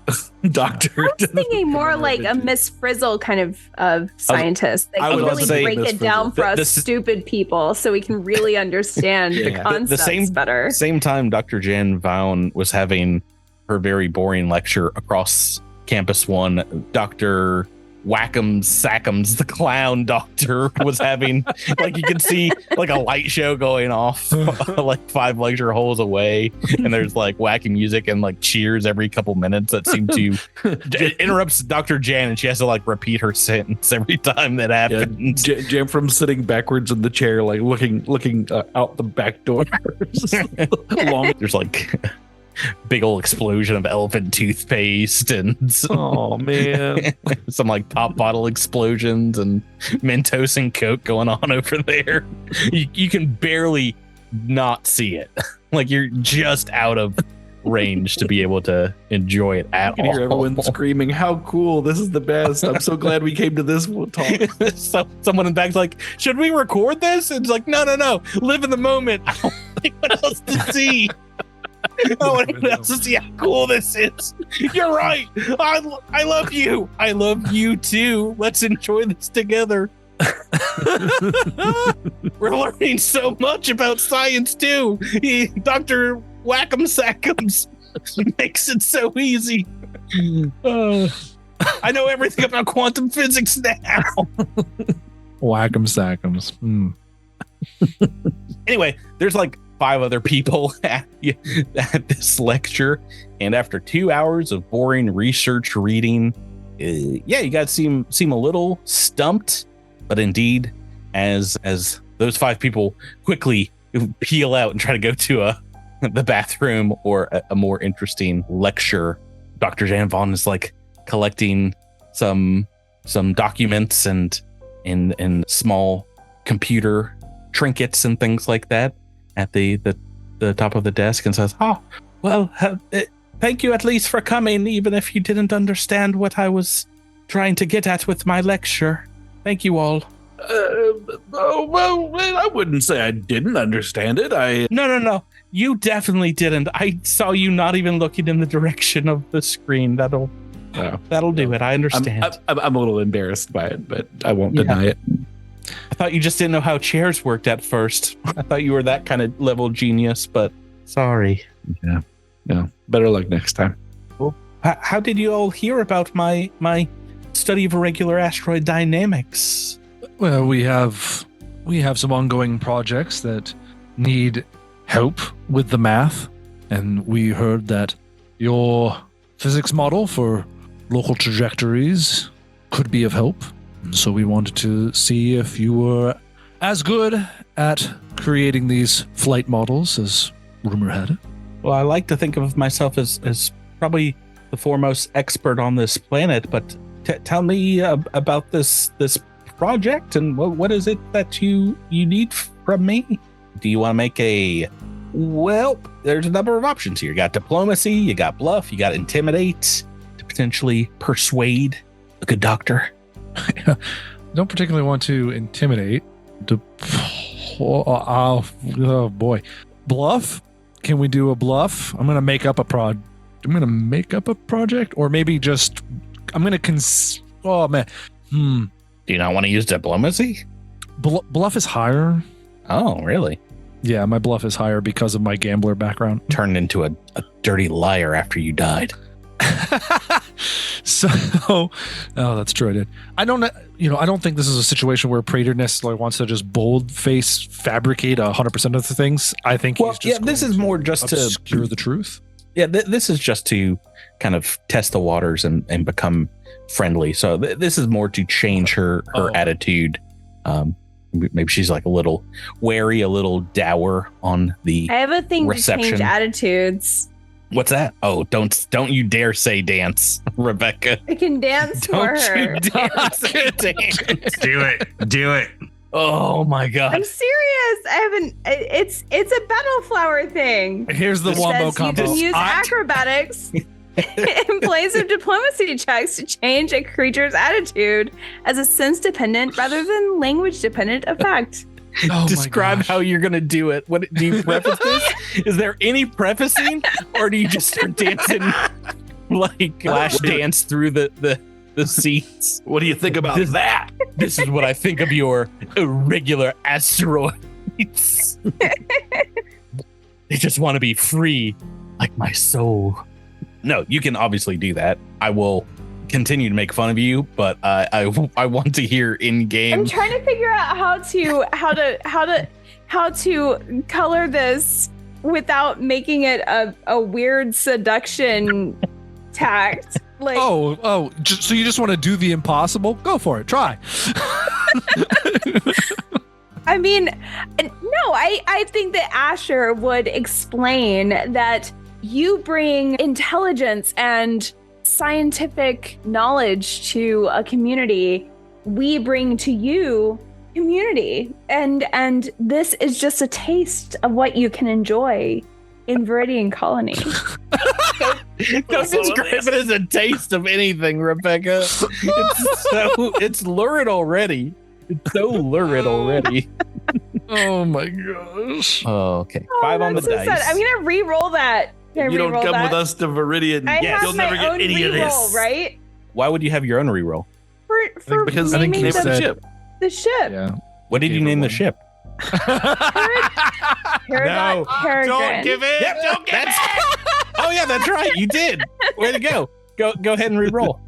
S6: doctor.
S1: I was thinking more like a Miss Frizzle kind of scientist that can really break it down for us stupid people, so we can really understand the concepts better.
S2: Same time, Dr. Jan Vaun was having her very boring lecture across Campus 1. Dr. Whack'em Sack'em's the clown doctor was having, like, you can see like a light show going off like 5 lecture holes away, and there's like wacky music and like cheers every couple minutes that seem to it interrupts Dr. Jan, and she has to like repeat her sentence every time that happens.
S6: Jan from sitting backwards in the chair, like looking out the back door.
S2: There's like big old explosion of elephant toothpaste and
S6: oh man,
S2: some like pop bottle explosions and Mentos and Coke going on over there. You can barely not see it. Like you're just out of range to be able to enjoy it at all.
S6: You can hear everyone screaming, "How cool! This is the best! I'm so glad we came to this talk."
S2: So someone in the back's like, "Should we record this?" And it's like, "No. Live in the moment. I don't think what else to see." Oh, anyone else to see how cool this is. You're right. I love you. I love you too. Let's enjoy this together. We're learning so much about science too. Dr. Whack'em Sack'ems makes it so easy. I know everything about quantum physics now.
S5: Whack'em Sack'ems.
S2: Anyway, there's like 5 other people at this lecture, and after 2 hours of boring research reading, Yeah, you guys seem a little stumped, but indeed, as those 5 people quickly peel out and try to go to the bathroom or a more interesting lecture, Dr. Jan Vaun is like collecting some documents and small computer trinkets and things like that at the top of the desk, and says, "Oh, well, thank you at least for coming, even if you didn't understand what I was trying to get at with my lecture. Thank you all."
S6: Well, I wouldn't say I didn't understand it.
S2: No. You definitely didn't. I saw you not even looking in the direction of the screen. That'll do it. I understand.
S6: I'm a little embarrassed by it, but I won't deny it.
S2: I thought you just didn't know how chairs worked at first. I thought you were that kind of level genius, but sorry.
S6: Yeah. Better luck next time.
S2: Well, how did you all hear about my study of irregular asteroid dynamics?
S5: Well, we have some ongoing projects that need help with the math, and we heard that your physics model for local trajectories could be of help. So we wanted to see if you were as good at creating these flight models as rumor had it.
S2: Well, I like to think of myself as probably the foremost expert on this planet, but tell me about this project, and what is it that you need from me? Do you want to make well, there's a number of options here. You got diplomacy, you got bluff, you got intimidate, to potentially persuade a good doctor.
S5: Don't particularly want to intimidate. Oh boy. Bluff? Can we do a bluff? I'm going to make up a project, or maybe just I'm going to oh man.
S2: Do you not want to use diplomacy?
S5: Bluff is higher.
S2: Oh, really?
S5: Yeah, my bluff is higher because of my gambler background.
S2: Turned into a dirty liar after you died.
S5: That's true. I did. I don't think this is a situation where Peridot necessarily wants to just bold-face fabricate 100% of the things. I think
S2: this is more just to
S5: obscure the truth.
S2: Yeah, this is just to kind of test the waters and become friendly. So this is more to change her attitude. Maybe she's like a little wary, a little dour on the
S1: I have a thing
S2: reception.
S1: to change attitudes.
S2: What's that? Oh, don't you dare say dance, Rebecca.
S1: I can dance for her.
S2: Don't you dare say dance.
S3: Do it.
S2: Oh my God.
S1: I'm serious. I haven't. It's a battle flower thing.
S5: Here's the
S1: It
S5: wombo
S1: says
S5: combo.
S1: You can use acrobatics in place of diplomacy checks to change a creature's attitude as a sense-dependent rather than language-dependent effect.
S2: Describe how you're going to do it. What do you preface this? Is there any prefacing, or do you just start dancing like flash dance through the seats?
S6: What do you think about that?
S2: This is what I think of your irregular asteroids. They just want to be free, like my soul. No, you can obviously do that. I will continue to make fun of you, but I want to hear in game.
S1: I'm trying to figure out how to color this without making it a weird seduction tact. Like,
S5: so you just want to do the impossible? Go for it. Try.
S1: I mean, no, I think that Asher would explain that you bring intelligence and scientific knowledge to a community. We bring to you community, and this is just a taste of what you can enjoy in Veridian Colony.
S2: Don't describe it as a taste of anything, Rebecca. It's lurid already. It's so lurid already.
S5: Oh my gosh.
S2: Oh, okay. 5 on the dice.
S1: Sad. I'm gonna re-roll that.
S6: You don't come with us to Veridian.
S1: You'll never get any of this, right?
S2: Why would you have your own reroll?
S6: Because
S5: I think
S6: he said the ship.
S1: The ship.
S5: Yeah.
S2: What did you name the ship?
S1: Peridot.
S4: Don't give it.
S2: Yep,
S4: Don't give it.
S2: Oh yeah, that's right. You did. Way to go. Go ahead and re-roll.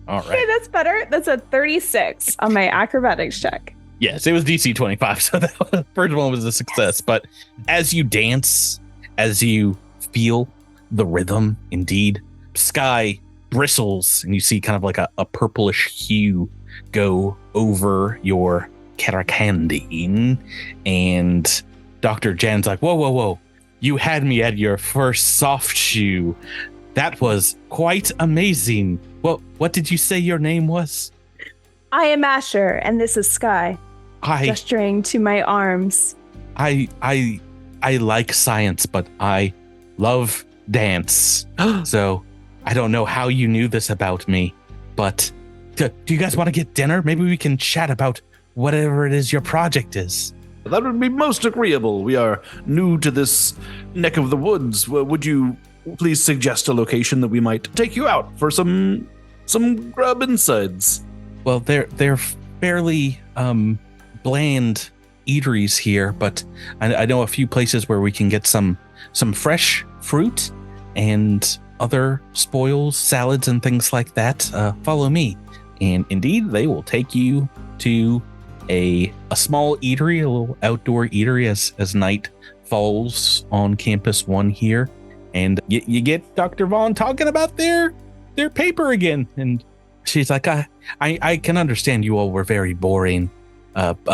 S2: All right.
S1: Okay, that's better. That's a 36 on my acrobatics check.
S2: Yes, it was DC 25, so the first one was a success. But as you dance, as you feel the rhythm, indeed, sky bristles and you see kind of like a purplish hue go over your Karakandine. And Dr. Jan's like, whoa. You had me at your first soft shoe. That was quite amazing. Well, what did you say your name was?
S1: I am Asher, and this is Sky. Gesturing to my arms.
S2: I like science, but I love dance. So I don't know how you knew this about me, but do you guys want to get dinner? Maybe we can chat about whatever it is your project is.
S6: That would be most agreeable. We are new to this neck of the woods. Would you please suggest a location that we might take you out for some grub and suds?
S2: Well, they're fairly bland eateries here, but I know a few places where we can get some fresh fruit and other spoils, salads, and things like that. Follow me. And indeed, they will take you to a small eatery, a little outdoor eatery as night falls on Campus 1 here. And you get Dr. Vaun talking about their paper again. And she's like, I can understand you all were very bored of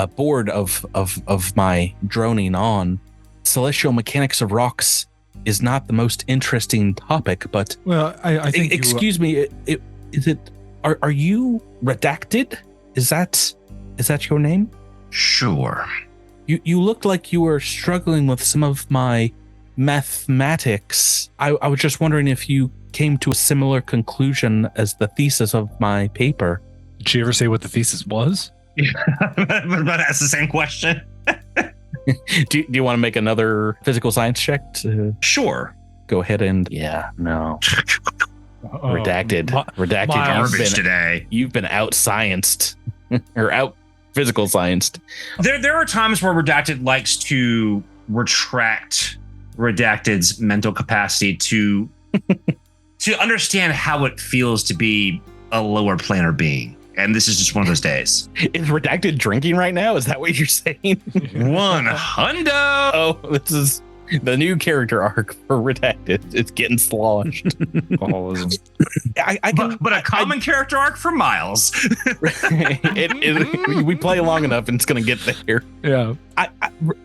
S2: my droning on. Celestial mechanics of rocks is not the most interesting topic, but
S5: well, I think
S2: excuse me, are you redacted? Is that your name?
S3: Sure.
S2: You looked like you were struggling with some of my mathematics. I was just wondering if you came to a similar conclusion as the thesis of my paper.
S5: Did she ever say what the thesis was?
S3: But that's the same question.
S2: Do you want to make another physical science check?
S3: Sure.
S2: Go ahead and no. Redacted. Redacted.
S3: Garbage today.
S2: You've been out scienced or out physical scienced.
S3: There are times where Redacted likes to retract Redacted's mental capacity to understand how it feels to be a lower planar being. And this is just one of those days.
S2: Is Redacted drinking right now? Is that what you're saying?
S3: 100.
S2: Oh, this is the new character arc for Redacted. It's getting sloshed.
S3: But a common character arc for Miles.
S2: We play long enough and it's going to get there.
S5: Yeah.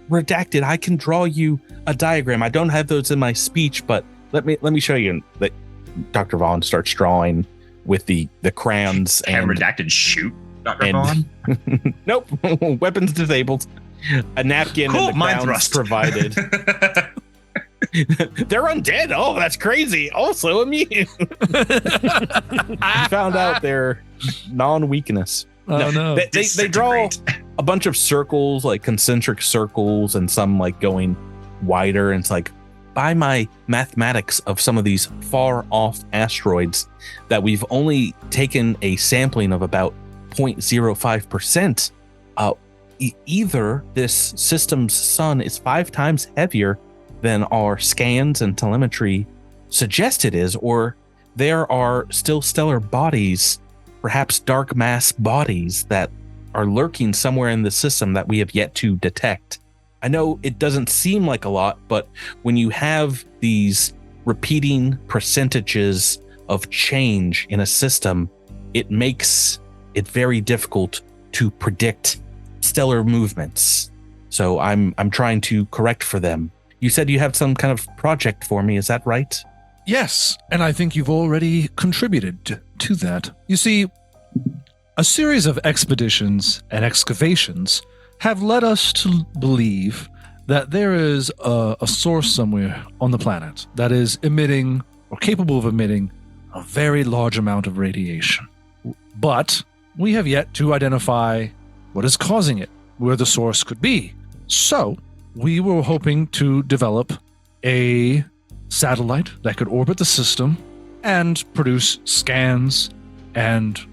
S2: Redacted, I can draw you a diagram. I don't have those in my speech, but let me show you. That Dr. Vaun starts drawing with the crayons
S3: and Redacted shoot Dr.
S2: Vaun. Nope. Weapons disabled. A napkin and the
S3: mind
S2: crowns
S3: thrust
S2: provided. They're undead. Oh, that's crazy. Also immune. You found out their non-weakness.
S5: Oh no.
S2: They draw a bunch of circles, like concentric circles, and some like going wider. And it's like, by my mathematics of some of these far off asteroids that we've only taken a sampling of about 0.05%, either this system's sun is 5 times heavier than our scans and telemetry suggest it is, or there are still stellar bodies, perhaps dark mass bodies, that are lurking somewhere in the system that we have yet to detect. I know it doesn't seem like a lot, but when you have these repeating percentages of change in a system, it makes it very difficult to predict stellar movements. So I'm trying to correct for them. You said you have some kind of project for me, is that right?
S5: Yes, and I think you've already contributed to that. You see, a series of expeditions and excavations have led us to believe that there is a source somewhere on the planet that is emitting or capable of emitting a very large amount of radiation. But we have yet to identify what is causing it, where the source could be. So we were hoping to develop a satellite that could orbit the system and produce scans and,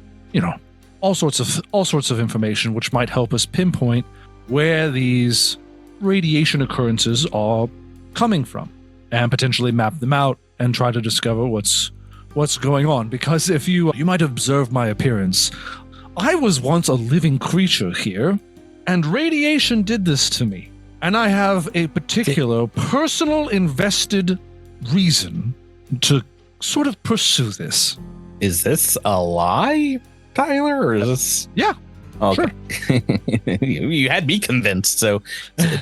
S5: all sorts of information which might help us pinpoint where these radiation occurrences are coming from and potentially map them out and try to discover what's going on. Because if you might observe my appearance, I was once a living creature here, and radiation did this to me. And I have a particular personal invested reason to sort of pursue this.
S2: Is this a lie, Tyler, or is this?
S5: Yeah.
S2: Okay. Sure. You had me convinced. So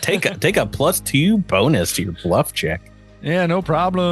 S2: take a +2 bonus to your bluff check.
S5: Yeah, no problem.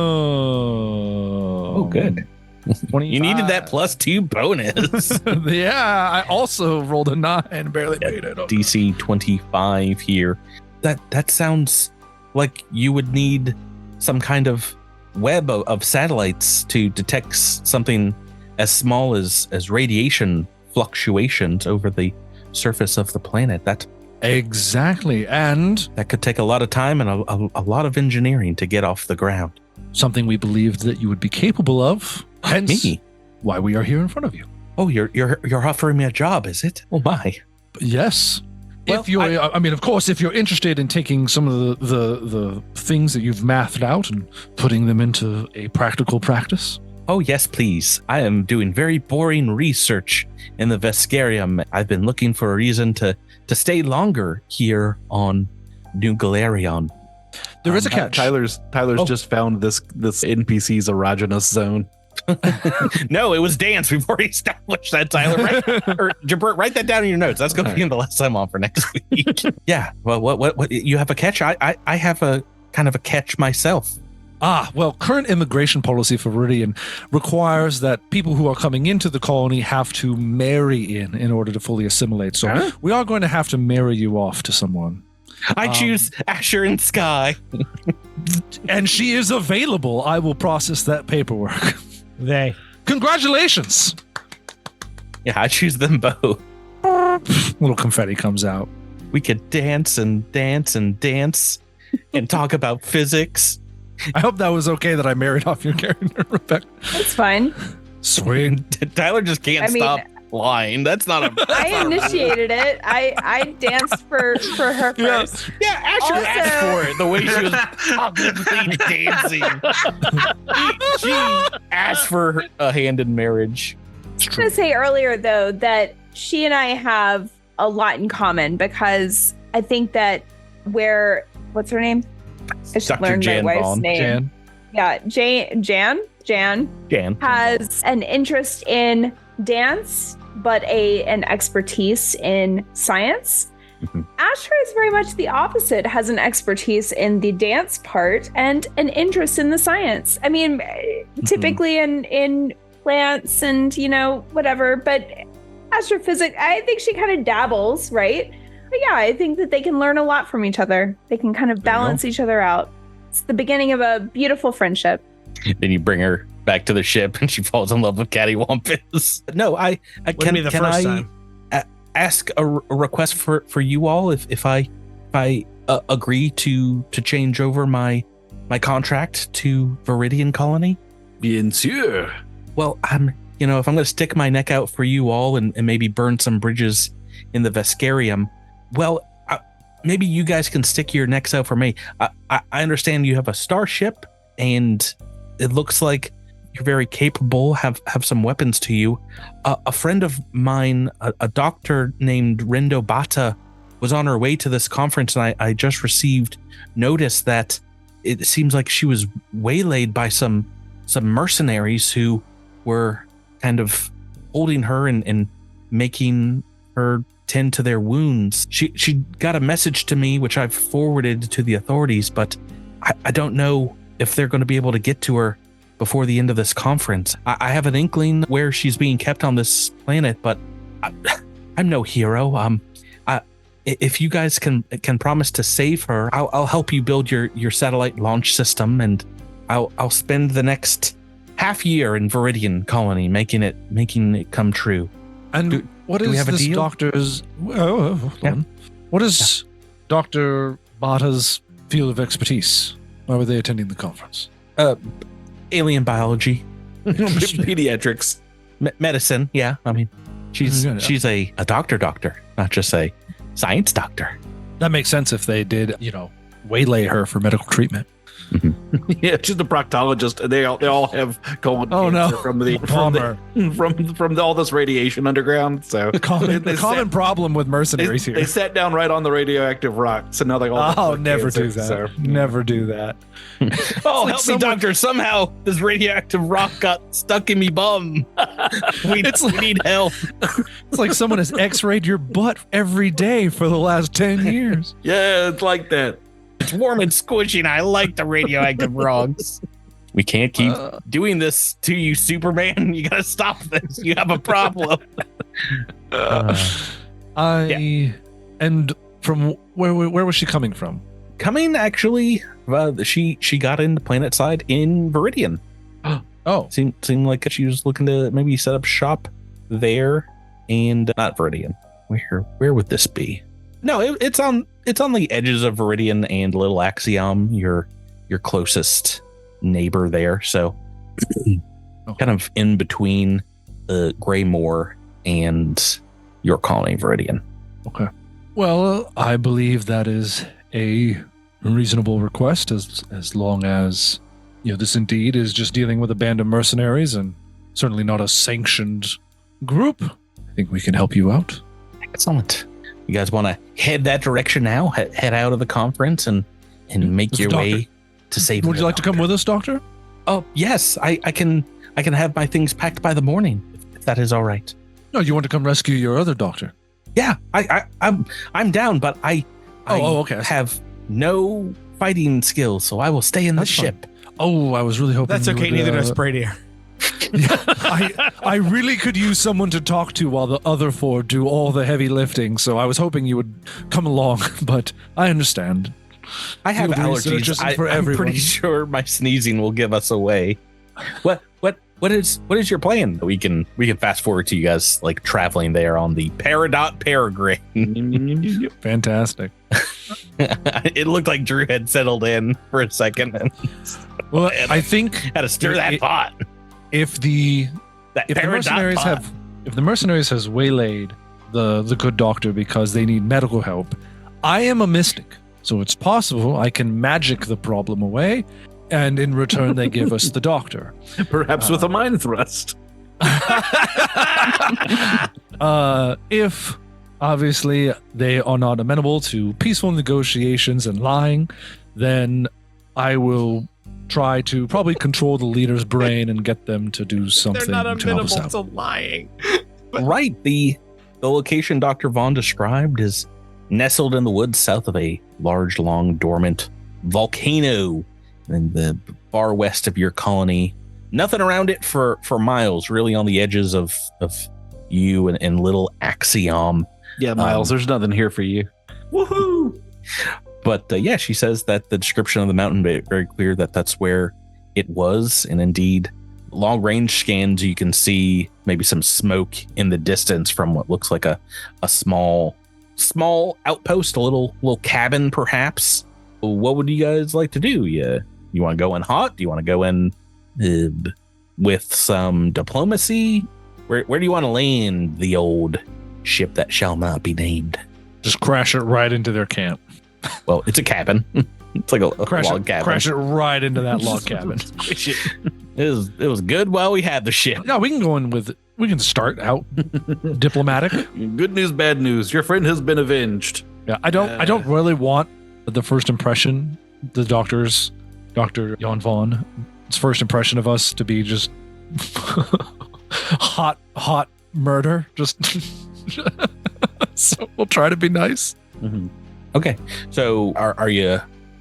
S2: Oh, good.
S5: 25.
S2: You needed that +2 bonus.
S5: Yeah, I also rolled a 9 and barely made it.
S2: DC 25 here. That sounds like you would need some kind of web of satellites to detect something as small as radiation fluctuations over the surface of the planet. That
S5: Exactly. And
S2: that could take a lot of time and a lot of engineering to get off the ground.
S5: something we believed that you would be capable of. Hence
S2: Me?
S5: why we are here in front of you.
S2: Oh, you're offering me a job, is it? Oh my.
S5: Yes.
S2: Well,
S5: If you're, I mean, of course, if you're interested in taking some of the things that you've mathed out and putting them into a practical practice.
S2: Oh, yes, please. I am doing very boring research in the Vescarium. I've been looking for a reason to stay longer here on New Galarion.
S5: There is a catch.
S6: Tyler's just found this NPC's erogenous zone.
S2: No, it was dance. We've already established that, Tyler. Right? Or Jabert, write that down in your notes. That's going to be in the last time on for next week. Yeah. Well, what? You have a catch? I have a kind of a catch myself.
S5: Well, current immigration policy for Veridian requires that people who are coming into the colony have to marry in order to fully assimilate. So we are going to have to marry you off to someone.
S2: I choose Asher and Sky.
S5: And she is available. I will process that paperwork. Congratulations.
S2: Yeah, I choose them both.
S5: Little confetti comes out.
S2: We could dance and dance and dance and talk about physics.
S5: I hope that was okay that I married off your character, Rebecca.
S1: That's fine.
S5: Sweet.
S2: Tyler just can't stop lying. That's not a.
S1: I initiated it. I danced for her first.
S2: Yeah, Asher asked for it. The way she was publicly dancing. She asked for a hand in marriage.
S1: I was going to say earlier, though, that she and I have a lot in common because I think that what's her name? I should
S2: Dr.
S1: learn
S2: Jan
S1: my wife's
S2: Vaun.
S1: name. Yeah, Jan has an interest in dance, but an expertise in science.
S2: Mm-hmm.
S1: Asher is very much the opposite, has an expertise in the dance part and an interest in the science. I mean, typically in plants and, whatever, but astrophysics, I think she kind of dabbles, right? But yeah, I think that they can learn a lot from each other. They can kind of balance each other out. It's the beginning of a beautiful friendship.
S2: Then you bring her back to the ship and she falls in love with Cattywampus. No, I
S4: Wouldn't be the first time.
S2: Ask a request for you all if I agree to change over my contract to Veridian Colony?
S6: Bien sûr.
S2: Well, if I'm going to stick my neck out for you all and maybe burn some bridges in the Vescarium, well, maybe you guys can stick your necks out for me. I understand you have a starship, and it looks like you're very capable, have some weapons to you. A friend of mine, a doctor named Rindo Bata, was on her way to this conference, and I just received notice that it seems like she was waylaid by some mercenaries who were kind of holding her and making her tend to their wounds. She got a message to me, which I've forwarded to the authorities, but I don't know if they're going to be able to get to her before the end of this conference. I have an inkling where she's being kept on this planet, but I'm no hero. If you guys can promise to save her, I'll help you build your satellite launch system, and I'll spend the next half year in Veridian Colony making it come true.
S5: And what is this doctor's? Hold on. What is Dr. Bata's field of expertise? Why were they attending the conference?
S2: Alien biology,
S6: Pediatrics,
S2: medicine. Yeah, I mean, she's a doctor, not just a science doctor.
S5: That makes sense if they did, waylay her for medical treatment.
S6: Yeah, she's a proctologist, and they all have colon cancer from all this radiation underground. So
S5: common problem with mercenaries here.
S6: They sat down right on the radioactive rock, so now they all
S5: never
S6: cancer,
S5: do that.
S6: So.
S5: Never do that.
S2: Oh, help me, doctor! Somehow this radioactive rock got stuck in me bum. We need help.
S5: It's like someone has X-rayed your butt every day for the last 10 years.
S6: Yeah, it's like that.
S2: It's warm and squishy, and I like the radioactive rocks. We can't keep doing this to you, Superman. You gotta stop this. You have a problem.
S5: And from where was she coming from?
S2: Coming, actually, she got into planet side in Veridian.
S5: Oh,
S2: seemed like she was looking to maybe set up shop there, and not Veridian. Where would this be? No, it's on the edges of Veridian and Little Axiom, your closest neighbor there. So kind of in between Greymoor and your colony, Veridian.
S5: Okay. Well, I believe that is a reasonable request as long as this indeed is just dealing with a band of mercenaries and certainly not a sanctioned group. I think we can help you out.
S2: Excellent. You guys want to head that direction now? Head out of the conference and make your way to save.
S5: Would you like to come with us, Doctor?
S2: Oh yes, I can have my things packed by the morning if that is all right.
S5: No, you want to come rescue your other doctor?
S2: Yeah, I'm down, but I have no fighting skills, so I will stay in the ship.
S5: Fine. Oh, I was really hoping
S4: that's okay. Neither does Brady.
S5: I really could use someone to talk to while the other four do all the heavy lifting, so I was hoping you would come along, but I understand.
S2: I have allergies. I'm pretty sure my sneezing will give us away. What is your plan? We can fast forward to you guys like traveling there on the Peridot Peregrine.
S5: Fantastic.
S2: It looked like Drew had settled in for a second.
S5: Well, I think
S2: had to stir that pot.
S5: If the mercenaries has waylaid the good doctor because they need medical help, I am a mystic, so it's possible I can magic the problem away, and in return they give us the doctor.
S6: Perhaps with a mind thrust.
S5: If obviously they are not amenable to peaceful negotiations and lying, then I will try to probably control the leader's brain and get them to do something.
S4: They're not
S5: to help us
S4: amenable
S5: out.
S4: to lying.
S2: Right. The location Dr. Vaun described is nestled in the woods south of a large, long, dormant volcano in the far west of your colony. Nothing around it for miles, really on the edges of you and Little Axiom.
S6: Yeah, Miles, there's nothing here for you.
S2: Woohoo! But she says that the description of the mountain made it very clear that that's where it was. And indeed, long range scans, you can see maybe some smoke in the distance from what looks like a small outpost, a little cabin, perhaps. What would you guys like to do? You want to go in hot? Do you want to go in with some diplomacy? Where do you want to land the old ship that shall not be named?
S5: Just crash it right into their camp.
S2: Well, it's a cabin. It's like a log cabin.
S5: Crash it right into that log cabin.
S2: It was good while we had the ship.
S5: No, we can start out diplomatic.
S6: Good news, bad news. Your friend has been avenged.
S5: Yeah, I don't really want the first impression, Dr. Jan Vaun, his first impression of us to be just hot murder. Just so we'll try to be nice.
S2: Mm-hmm. Okay, so are you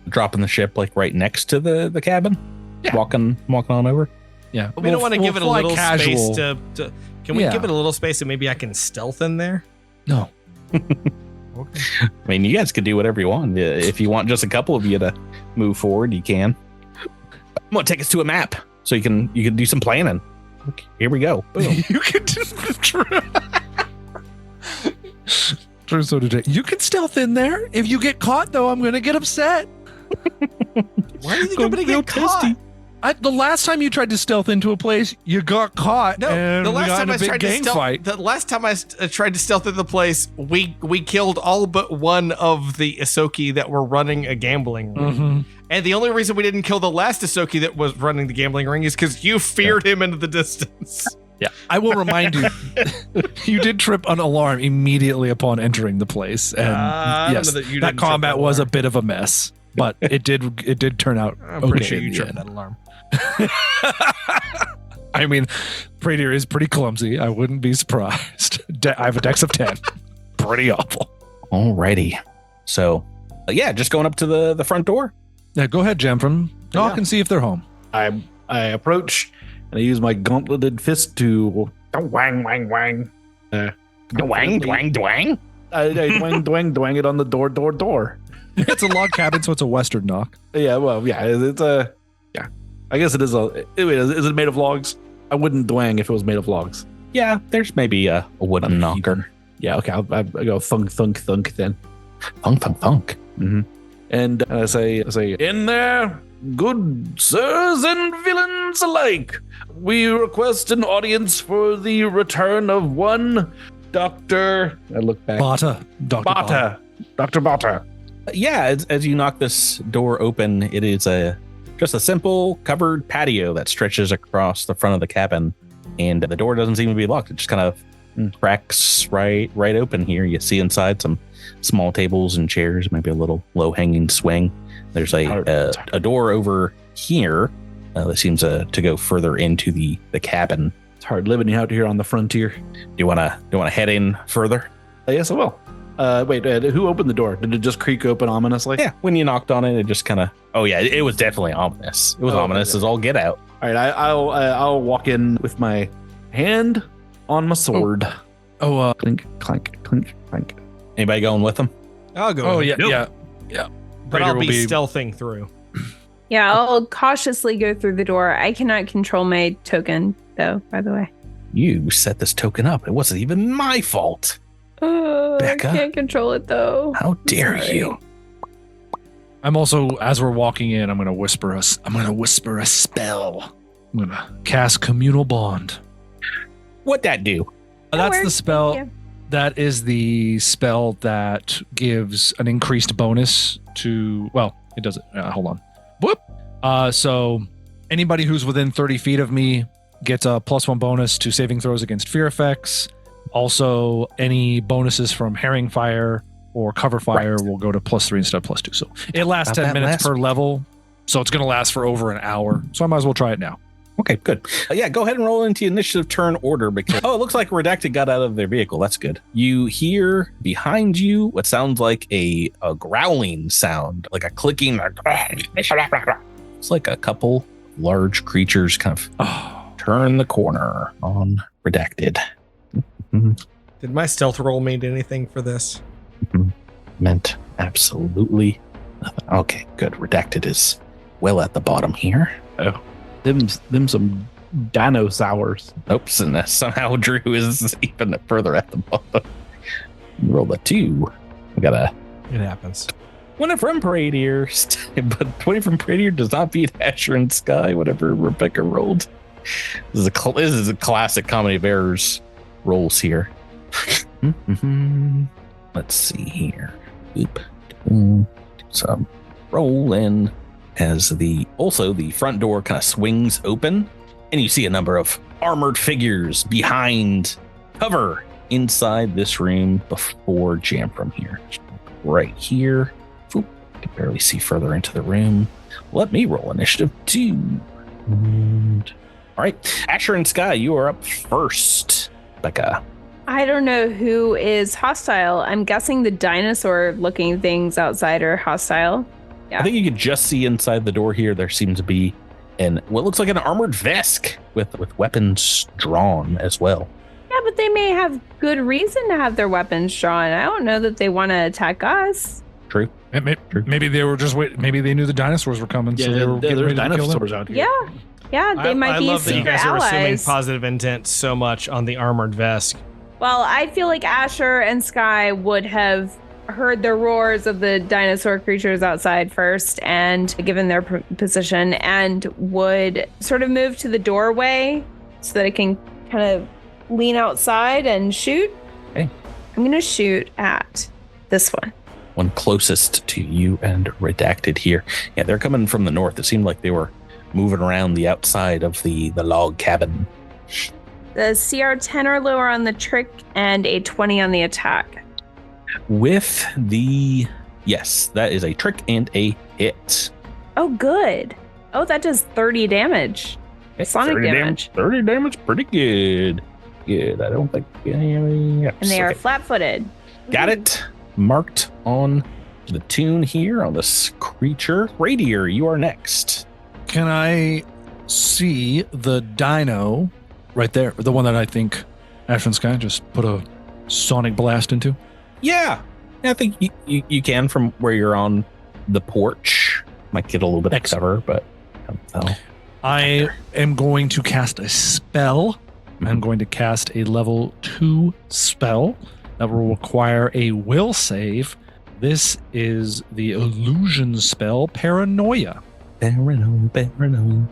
S2: dropping the ship like right next to the cabin? Yeah. Walking on over?
S5: Yeah.
S4: We don't want to give it a little
S5: casual
S4: space to can we give it a little space and maybe I can stealth in there?
S5: No.
S2: Okay. I mean, you guys could do whatever you want. If you want just a couple of you to move forward, you can. I'm gonna take us to a map so you can do some planning. Okay, here we go. Boom.
S5: You can You can stealth in there. If you get caught, though, I'm gonna get upset.
S4: Why do you think I'm gonna get caught?
S5: The last time you tried to stealth into a place, you got caught.
S7: No,
S5: and
S7: the last time I tried to stealth,
S5: fight.
S7: the last time I tried to stealth into the place, we killed all but one of the Isoki that were running a gambling ring.
S5: Mm-hmm.
S7: And the only reason we didn't kill the last Isoki that was running the gambling ring is because you feared him into the distance.
S5: Yeah, I will remind you, you did trip an alarm immediately upon entering the place, and yes, that combat was a bit of a mess, but it did turn out.
S7: I'm pretty sure you tripped that alarm.
S5: I mean, Peridot is pretty clumsy. I wouldn't be surprised. I have a dex of 10. Pretty awful.
S2: Alrighty. So, just going up to the front door.
S5: Yeah, go ahead, Jamfram. Knock and see if they're home.
S6: I approach and I use my gauntleted fist to wang wang wang.
S2: Dwang, dwang, dwang.
S6: I dwang it on the door.
S5: It's a log cabin, so it's a western knock.
S6: Yeah, well, yeah, it's a I guess it is is it made of logs? I wouldn't dwang if it was made of logs.
S2: Yeah, there's maybe a wooden knocker.
S6: Yeah, okay, I'll go thunk thunk thunk then.
S2: Thunk, thunk, thunk.
S6: Mm-hmm. And I say, in there, good sirs and villains alike, we request an audience for the return of one Dr. I look back.
S5: Dr. Bata.
S6: Dr. Bata.
S2: Yeah, as you knock this door open, it is just a simple covered patio that stretches across the front of the cabin, and the door doesn't seem to be locked. It just kind of cracks right open here. You see inside some small tables and chairs, maybe a little low-hanging swing. There's a door over here that seems to go further into the cabin.
S6: It's hard living out here on the frontier.
S2: Do you want to head in further?
S6: Yes, I will. Wait, who opened the door? Did it just creak open ominously?
S2: Yeah, when you knocked on it, it just kind of. Oh yeah, it was definitely ominous. It was ominous as all get out.
S6: All right, I'll walk in with my hand on my sword. Clink, clank, clink, clank.
S2: Anybody going with them?
S7: I'll go.
S5: Oh
S7: with
S5: yeah.
S7: But I'll be stealthing through.
S1: Yeah, I'll cautiously go through the door. I cannot control my token, though, by the way.
S2: You set this token up. It wasn't even my fault. Becca?
S1: I can't control it, though.
S2: How dare you?
S5: I'm also, as we're walking in, I'm going to whisper a spell. I'm going to cast Communal Bond.
S2: What'd that do?
S5: That's the spell. That is the spell that gives an increased bonus to, well, it doesn't. Hold on. Whoop. So anybody who's within 30 feet of me gets a +1 bonus to saving throws against fear effects. Also, any bonuses from herring fire or cover fire will go to +3 instead of +2. So it lasts 10 minutes per level. So it's going to last for over an hour. So I might as well try it now.
S2: Okay, good. Go ahead and roll into initiative turn order because it looks like Redacted got out of their vehicle. That's good. You hear behind you what sounds like a growling sound, like a clicking. It's like a couple large creatures kind of turn the corner on Redacted.
S7: Did my stealth roll mean anything for this?
S2: Meant absolutely nothing. Okay, good. Redacted is well at the bottom here.
S6: Oh. Them some dinosaurs.
S2: Oops, and somehow Drew is even further at the bottom. Roll a 2. We got
S7: It happens.
S2: 20 from Peridot, but 20 from Peridot does not beat Asher and Sky, whatever Rebecca rolled. This is a classic comedy of errors rolls here. Let's see here. Oop. Some rolling. As the front door kind of swings open, and you see a number of armored figures behind cover inside this room before Jamfram here. Right here. Oop, I can barely see further into the room. Let me roll initiative 2. And, all right, Asher and Sky, you are up first. Becca.
S1: I don't know who is hostile. I'm guessing the dinosaur-looking things outside are hostile. Yeah.
S2: I think you could just see inside the door here. There seems to be what looks like an armored Vesk with weapons drawn as well.
S1: Yeah, but they may have good reason to have their weapons drawn. I don't know that they want to attack us.
S2: True.
S5: Maybe they were just waiting. Maybe they knew the dinosaurs were coming, so they were getting ready to kill them.
S6: Out here.
S1: Yeah, they might be
S7: I love that you
S1: secret
S7: guys are assuming
S1: allies.
S7: positive intent so much on the armored Vesk.
S1: Well, I feel like Asher and Sky would have heard the roars of the dinosaur creatures outside first, and given their position, and would sort of move to the doorway so that it can kind of lean outside and shoot.
S2: Okay.
S1: I'm going to shoot at this
S2: one closest to you and Redacted here. Yeah, they're coming from the north. It seemed like they were moving around the outside of the log cabin.
S1: The CR 10 or lower on the trick and a 20 on the attack.
S2: With yes, that is a trick and a hit.
S1: Oh, good. Oh, that does 30 damage. Sonic
S2: 30
S1: damage.
S2: 30 damage, pretty good. Good. I don't think.
S1: And they are flat-footed.
S2: Got it. Marked on the tune here on this creature. Radier, you are next.
S5: Can I see the dino right there? The one that I think Ash and Sky just put a sonic blast into?
S2: Yeah. I think you can from where you're on the porch. Might get a little bit of cover, but
S5: I am going to cast a spell. I'm going to cast a level 2 spell that will require a will save. This is the illusion spell, Paranoia.
S2: Paranoia.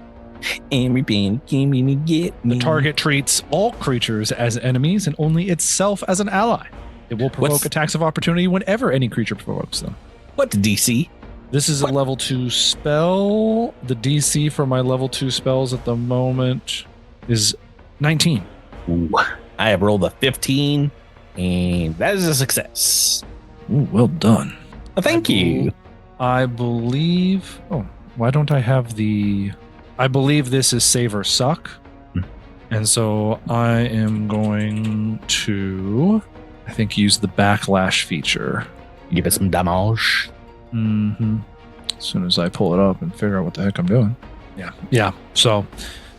S2: Everything came to get me.
S5: The target treats all creatures as enemies and only itself as an ally. It will provoke attacks of opportunity whenever any creature provokes them.
S2: What's DC?
S5: This is a level 2 spell. The DC for my level 2 spells at the moment is 19.
S2: Ooh, I have rolled a 15, and that is a success.
S5: Ooh, well done.
S2: Thank you.
S5: I believe... Oh, why don't I have the... I believe this is save or suck. And so I am going to, I think, use the backlash feature.
S2: Give it some damage.
S5: Mm-hmm. As soon as I pull it up and figure out what the heck I'm doing. Yeah. So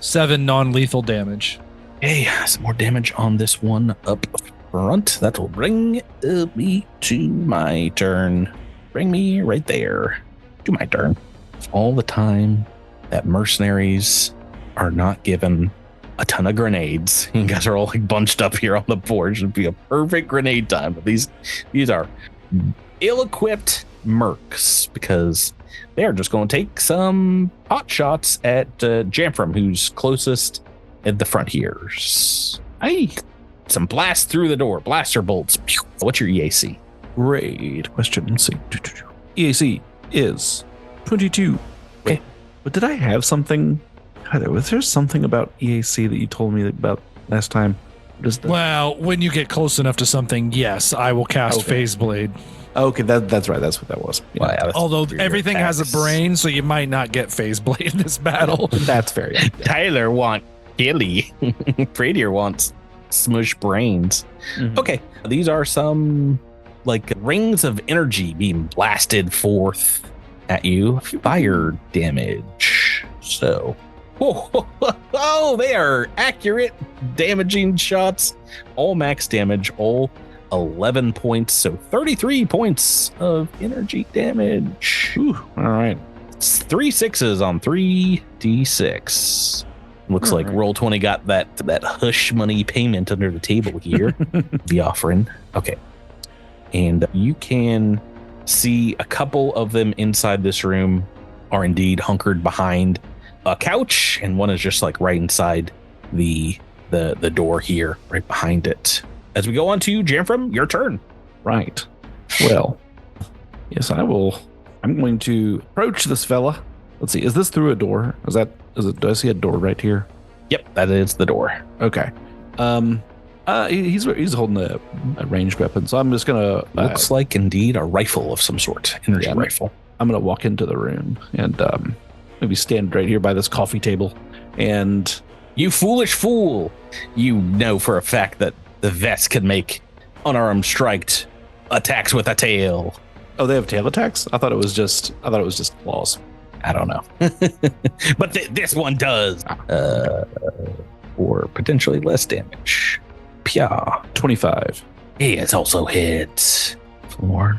S5: 7 non-lethal damage.
S2: Hey, some more damage on this one up front. That will bring me to my turn. Bring me right there to my turn. All the time that mercenaries are not given a ton of grenades. You guys are all like bunched up here on the board. Should be a perfect grenade time. But these are ill-equipped mercs because they are just going to take some pot shots at Jamfram, who's closest at the front here. Hey, some blast through the door. Blaster bolts. What's your EAC?
S6: Great question. Let's see. EAC is 22.
S2: Okay.
S6: But did I have something? Was there something about EAC that you told me about last time?
S5: Well, when you get close enough to something, yes, I will cast Phase Blade.
S6: Okay, that's right. That's what that was.
S2: Yeah. Well, yeah,
S5: although everything has a brain, so you might not get Phase Blade in this battle.
S6: That's fair. Yeah.
S2: Tyler wants Gilly. Radier wants smush brains. Mm-hmm. Okay, these are some like rings of energy being blasted forth at you. Fire damage. So, they are accurate damaging shots. All max damage, all 11 points, so 33 points of energy damage.
S6: Ooh, all right.
S2: It's 3 6s on 3d6. Looks all like right. Roll20 got that hush money payment under the table here. The offering. Okay. And you can see a couple of them inside this room are indeed hunkered behind a couch, and one is just like right inside the door here, right behind it. As we go on to Jamfram, your turn.
S6: Right. Well, yes, I will. I'm going to approach this fella. Let's see. Is this through a door? Do I see a door right here?
S2: Yep, that is the door.
S6: Okay. He's holding a ranged weapon, so I'm just gonna.
S2: Looks like indeed a rifle of some sort, energy rifle.
S6: I'm gonna walk into the room and maybe stand right here by this coffee table. And
S2: you foolish fool! You know for a fact that the vest can make unarmed strike attacks with a tail.
S6: Oh, they have tail attacks? I thought it was just claws.
S2: I don't know. But this one does. Or potentially less damage. Pia.
S6: 25.
S2: He is also hit for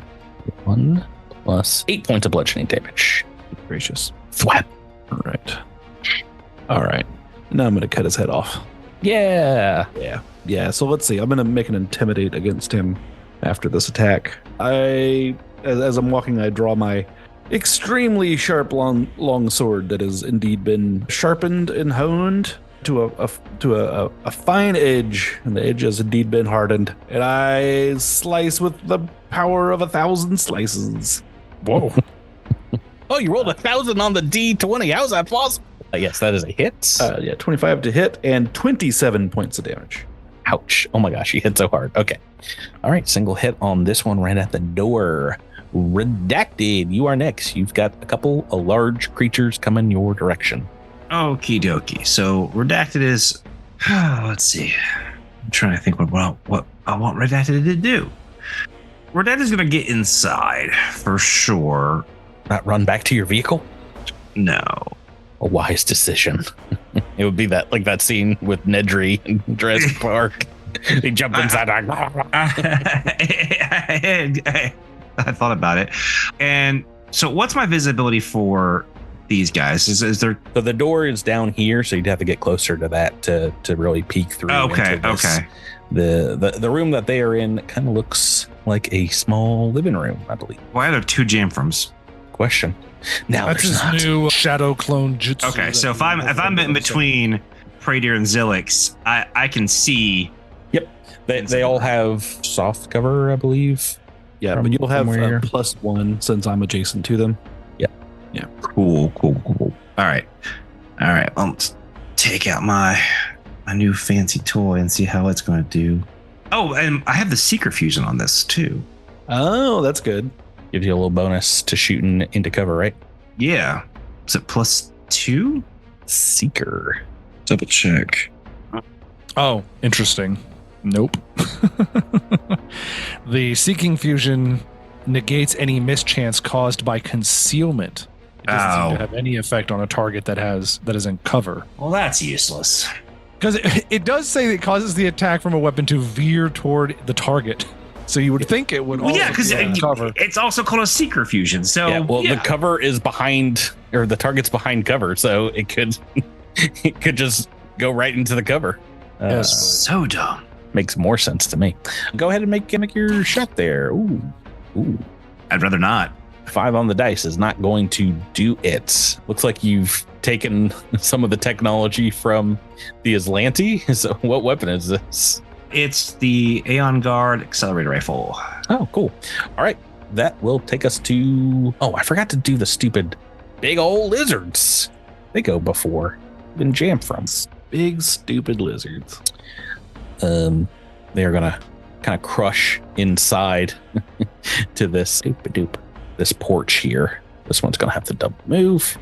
S2: 1 plus 8 points of bludgeoning damage.
S6: Gracious.
S2: Thwap.
S6: All right. Now I'm going to cut his head off.
S2: Yeah.
S6: So let's see. I'm going to make an intimidate against him after this attack. As I'm walking, I draw my extremely sharp long sword that has indeed been sharpened and honed to a fine edge, and the edge has indeed been hardened. And I slice with the power of 1,000 slices.
S5: Whoa.
S2: Oh, you rolled 1,000 on the D20. How's that possible? Yes, that is a hit.
S6: 25 to hit and 27 points of damage.
S2: Ouch. Oh my gosh, you hit so hard. Okay. All right, single hit on this one right at the door. Redacted, you are next. You've got a couple of large creatures coming your direction.
S3: Okie dokie. So Redacted is, let's see. I'm trying to think what I want Redacted to do. Redacted is going to get inside for sure.
S2: Not run back to your vehicle?
S3: No.
S2: A wise decision. It would be that scene with Nedry in Jurassic Park. They jump inside.
S3: I thought about it. And so what's my visibility for these guys? Is there...
S2: So the door is down here, so you'd have to get closer to that to really peek through.
S3: Okay.
S2: The room that they are in kind of looks like a small living room, I believe.
S3: Why are there 2 jamframs?
S2: Question. Now
S5: That's
S2: there's
S5: his
S2: not.
S5: new shadow clone jutsu.
S3: Okay, so if I'm in between Peridot and Zilix, I can see.
S2: Yep. They all have soft cover, I believe.
S6: Yeah, but you'll have +1 since I'm adjacent to them.
S3: Yeah. Cool. All right. Let's take out my new fancy toy and see how it's going to do. Oh, and I have the Seeker Fusion on this too.
S6: Oh, that's good.
S2: Gives you a little bonus to shooting into cover, right?
S3: Yeah. Is it +2?
S2: Seeker.
S3: Double check.
S5: Oh, interesting. Nope. The Seeking Fusion negates any mischance caused by concealment. It doesn't seem to have any effect on a target that is in cover.
S3: Well, that's useless.
S5: Because it does say it causes the attack from a weapon to veer toward the target. So you would think it would also
S3: because
S5: be on cover.
S3: It's also called a Seeker Fusion. So
S2: the cover is behind, or the target's behind cover, so it could just go right into the cover.
S5: Yes.
S3: So dumb.
S2: Makes more sense to me. Go ahead and make your shot there. Ooh.
S3: I'd rather not.
S2: 5 on the dice is not going to do it. Looks like you've taken some of the technology from the Aslanti. So what weapon is this?
S3: It's the Aeon Guard Accelerator Rifle.
S2: Oh, cool. All right. That will take us to... Oh, I forgot to do the stupid big old lizards. They go before. Been jammed from.
S6: Big, stupid lizards.
S2: They are going to kind of crush inside to this this porch here. This one's going to have to double move.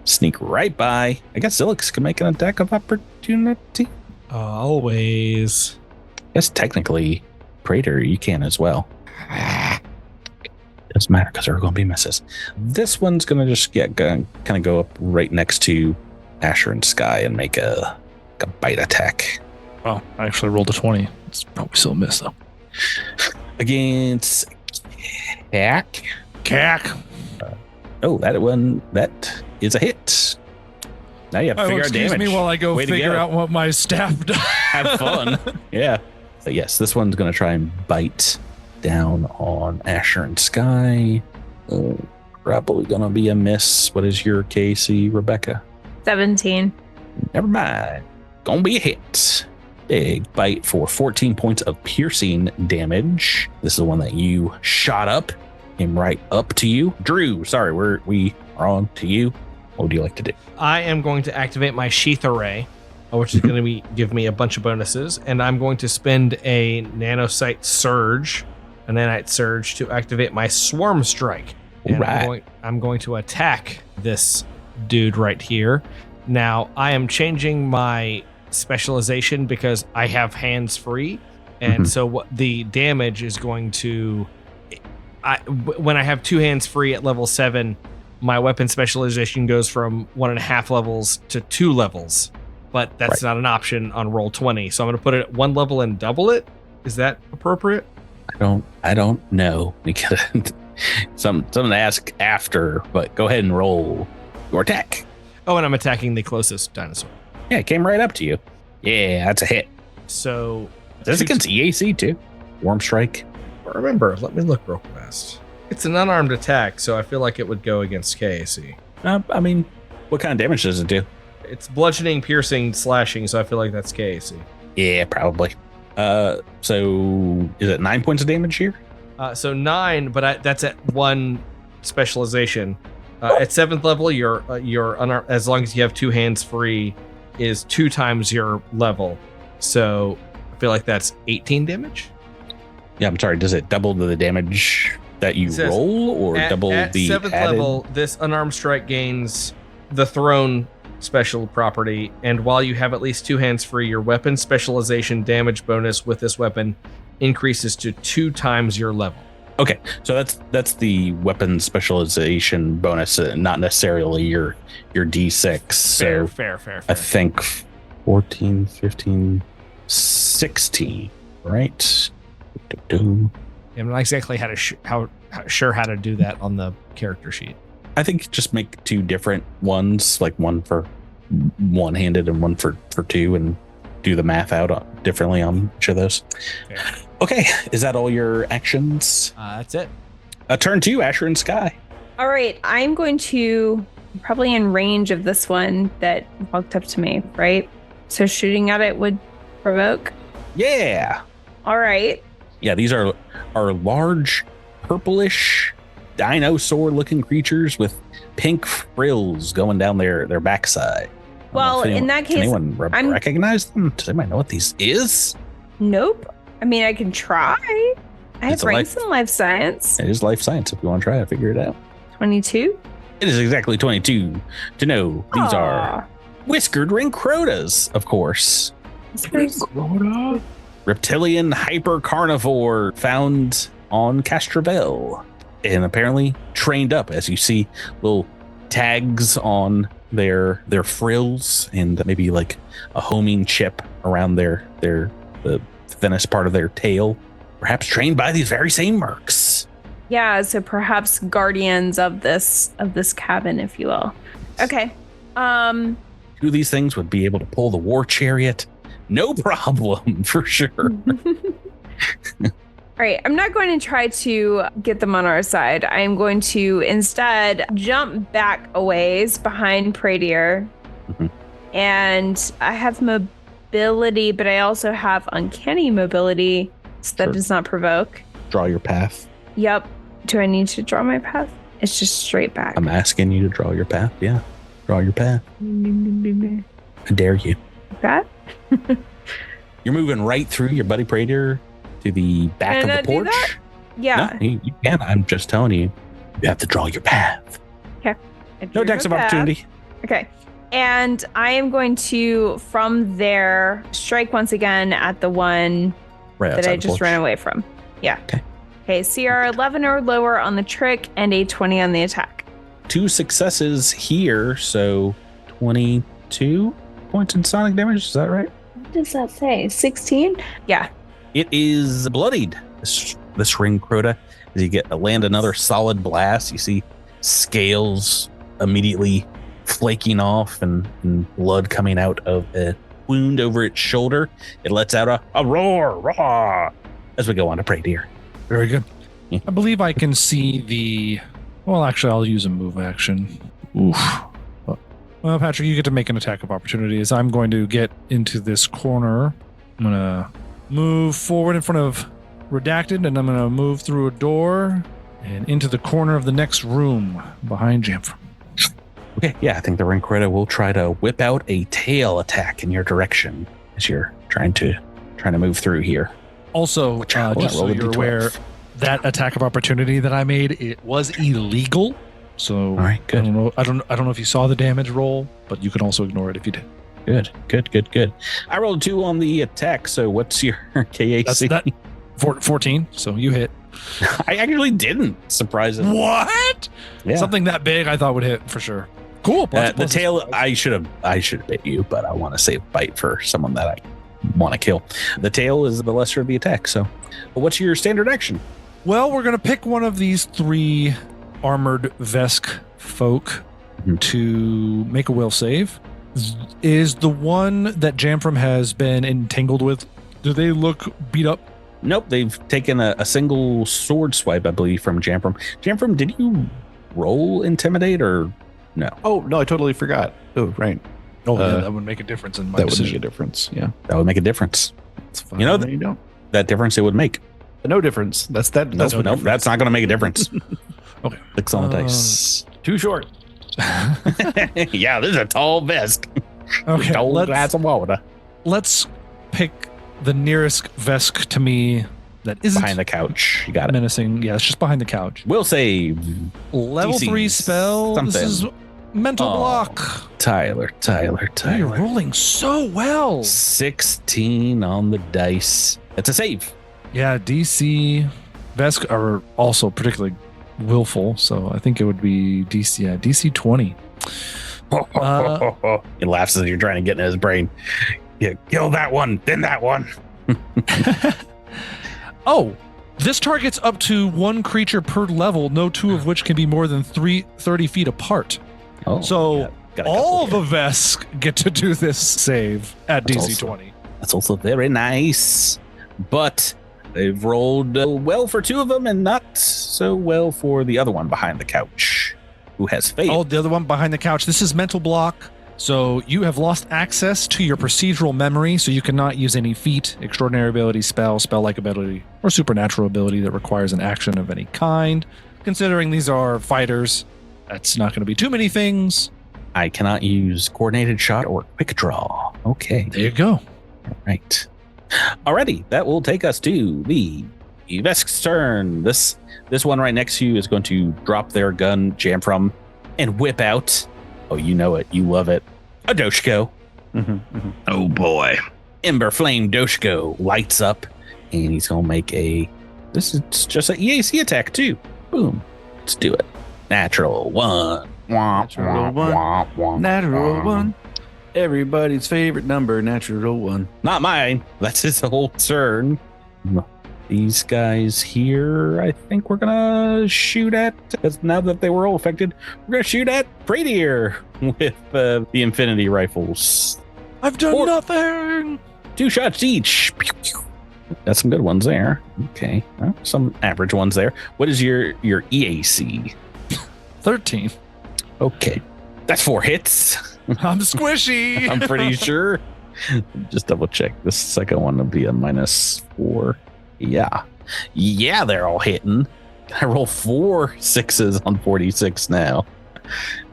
S2: Sneak right by. I guess Zilix can make an attack of opportunity.
S4: Always.
S2: Yes, technically, Praetor, you can as well. Doesn't matter because there are going to be misses. This one's going to just kind of go up right next to Asher and Sky and make a bite attack.
S5: Oh, I actually rolled a 20. It's probably still a miss though.
S2: Against Cack. That is a hit. Now you have to figure out damage.
S5: Excuse me while I go figure out what my staff does.
S2: Have fun. Yeah. So yes, this one's going to try and bite down on Asher and Sky. Probably going to be a miss. What is your KC, Rebecca?
S1: 17.
S2: Never mind. Gonna be a hit. Big bite for 14 points of piercing damage. This is the one that you shot up. Came right up to you. Drew, sorry, we are on to you. What would you like to do?
S4: I am going to activate my Sheath Array, which is going to give me a bunch of bonuses, and I'm going to spend a Nanite Surge to activate my Swarm Strike. And
S2: right.
S4: I'm going to attack this dude right here. Now, I am changing my specialization because I have hands free, and so what the damage is going to... when I have 2 hands free at level 7, my weapon specialization goes from 1.5 levels to 2 levels, but that's not an option on roll 20. So I'm going to put it at 1 level and double it. Is that appropriate?
S2: I don't know because something to ask after, but go ahead and roll your attack.
S4: Oh, and I'm attacking the closest dinosaur.
S2: Yeah, it came right up to you. Yeah, that's a hit.
S4: So
S2: This against EAC too. Warm strike.
S4: remember. Let me look real fast. It's an unarmed attack, so I feel like it would go against KAC.
S2: I mean, what kind of damage does it do?
S4: It's bludgeoning, piercing, slashing, so I feel like that's KAC.
S2: Yeah, probably. So is it 9 points of damage here?
S4: So 9, but that's at 1 specialization. At 7th level, your unarmed, as long as you have 2 hands free, is 2 times your level. So I feel like that's 18 damage.
S2: Yeah, I'm sorry. Does it double the damage that you roll, or double
S4: at
S2: the
S4: 7th
S2: added?
S4: level? This unarmed strike gains the thrown special property, and while you have at least 2 hands free, your weapon specialization damage bonus with this weapon increases to 2 times your level.
S2: Okay, so that's the weapon specialization bonus, not necessarily your D6. So
S4: Fair.
S2: I think 14, 15, 16, right?
S4: I'm not exactly sure how to do that on the character sheet.
S2: I think just make 2 different ones, like one for one-handed and one for 2, and do the math out differently on each of those.
S4: Fair.
S2: Okay, is that all your actions?
S4: That's it.
S2: Turn 2, Asher and Sky.
S1: All right, I'm going to probably in range of this one that walked up to me, right? So shooting at it would provoke.
S2: Yeah.
S1: All right.
S2: Yeah, these are large, purplish, dinosaur-looking creatures with pink frills going down their backside.
S1: Well, in that case,
S2: anyone recognize them? Does anybody know what these is?
S1: Nope. I mean, I can try. I have ranks in life science.
S2: It is life science if you want to try to figure it out.
S1: 22.
S2: It is exactly 22 to know these are whiskered ring crotas, of course. Reptilian hyper carnivore found on Castravel, and apparently trained up, as you see little tags on their frills and maybe like a homing chip around the thinnest part of their tail, perhaps trained by these very same mercs.
S1: Yeah, so perhaps guardians of this cabin, if you will. Okay.
S2: 2 of these things would be able to pull the war chariot, no problem, for sure.
S1: All right, I'm not going to try to get them on our side. I'm going to instead jump back a ways behind Peridot.
S2: Mm-hmm.
S1: And I have mobility, but I also have uncanny mobility, so that does not provoke.
S2: Draw your path.
S1: Yep. Do I need to draw my path? It's just straight back.
S2: I'm asking you to draw your path. Yeah, draw your path. I dare you.
S1: That?
S2: You're moving right through your buddy Peridot to the back
S1: Can
S2: of
S1: I
S2: the
S1: do
S2: porch.
S1: that? Yeah.
S2: No, you can. I'm just telling you. You have to draw your path.
S1: Okay.
S2: No attacks of opportunity.
S1: Okay. And I am going to, from there, strike once again at the one
S2: Right
S1: that I
S2: outside the
S1: just
S2: porch.
S1: ran away from. Yeah.
S2: Okay.
S1: Okay, CR 11 or lower on the trick and a 20 on the attack.
S2: 2 successes here, so 22 points in sonic damage. Is that right?
S1: What does that say? 16? Yeah.
S2: It is bloodied. This ring crota, as you land another solid blast, you see scales immediately flaking off and blood coming out of a wound over its shoulder. It lets out a roar, raw, as we go on to Peridot.
S5: Very good.
S2: Yeah.
S5: I believe I can see well, actually, I'll use a move action. Oof. Well, Patrick, you get to make an attack of opportunity as I'm going to get into this corner. I'm going to move forward in front of Redacted, and I'm going to move through a door and into the corner of the next room behind Jamfram.
S2: Okay, yeah, I think the ring crota will try to whip out a tail attack in your direction as you're trying to move through here.
S5: Also, just so you're aware, that attack of opportunity that I made, it was illegal. So,
S2: all right, good.
S5: I don't know if you saw the damage roll, but you can also ignore it if you did.
S2: Good. I rolled 2 on the attack. So what's your KAC?
S5: 14. So you hit.
S2: I actually didn't, surprisingly.
S5: What?
S2: Yeah.
S5: Something that big I thought would hit for sure. Cool.
S2: The tail, I should have bit you, but I want to save a bite for someone that I want to kill. The tail is the lesser of the attack. So what's your standard action?
S5: Well, we're going to pick one of these 3 armored Vesk folk to make a will save. Is the one that Jamfram has been entangled with, do they look beat up?
S2: Nope, they've taken a single sword swipe, I believe, from Jamfram. Jamfram, did you roll intimidate or no?
S6: Oh, no, I totally forgot. Oh, right.
S5: Oh, yeah, that would make a difference in my
S6: That would
S5: decision.
S6: make a difference. Yeah.
S2: That would make a difference.
S6: It's fine.
S2: You know,
S6: you don't.
S2: That difference it would make.
S6: No difference. That's
S2: Nope,
S6: what difference.
S2: that's not going to make a difference.
S5: Okay.
S2: 6 on the dice.
S6: Too short.
S2: Yeah, this is a tall Vesk.
S5: Okay,
S2: Tall glass of water.
S5: let's pick the nearest Vesk to me that isn't
S2: Behind the couch. You got it.
S5: menacing. Yeah, it's just behind the couch.
S2: We'll save
S5: Level
S2: DC
S5: 3 spell. This is
S2: something.
S5: mental
S2: Oh.
S5: block.
S2: Tyler.
S5: You're rolling so well.
S2: 16 on the dice. It's a save.
S5: Yeah, DC Vesk are also particularly willful, so I think it would be DC 20.
S2: He laughs as you're trying to get in his brain. Yeah, kill that one, then that one.
S5: Oh, this targets up to one creature per level, no two of which can be more than 30 feet apart.
S2: Oh,
S5: So
S2: got a
S5: all
S2: couple
S5: the Vesk get to do this save at
S2: That's
S5: DC
S2: also-
S5: 20.
S2: That's also very nice. But they've rolled well for 2 of them and not so well for the other one behind the couch, who has failed.
S5: Oh, the other one behind the couch. This is mental block. So you have lost access to your procedural memory, so you cannot use any feat, extraordinary ability, spell-like ability, or supernatural ability that requires an action of any kind. Considering these are fighters, that's not going to be too many things.
S2: I cannot use coordinated shot or quick draw. Okay.
S5: There you go.
S2: Right. Alrighty, that will take us to the Vesk's turn. This one right next to you is going to drop their gun, Jamfram, and whip out. Oh, you know it. You love it. A Doshko.
S3: Oh boy.
S2: Ember Flame Doshko lights up, and he's going to make this is just an EAC attack too. Boom. Let's do it. Natural 1.
S6: Natural one. Natural 1. Everybody's favorite number, natural 1.
S2: Not mine. That's his whole turn. These guys here, I think we're gonna shoot at, because now that they were all affected, we're gonna shoot at Peridot with the infinity rifles.
S5: I've done
S2: Or-
S5: nothing.
S2: 2 shots each. Pew, pew. Got some good ones there. Okay, well, some average ones there. What is your EAC?
S5: 13.
S2: Okay, that's 4 hits.
S5: I'm squishy.
S2: I'm pretty sure. Just double check. This second one will be a -4. Yeah, they're all hitting. I roll 4 6s on 46 now.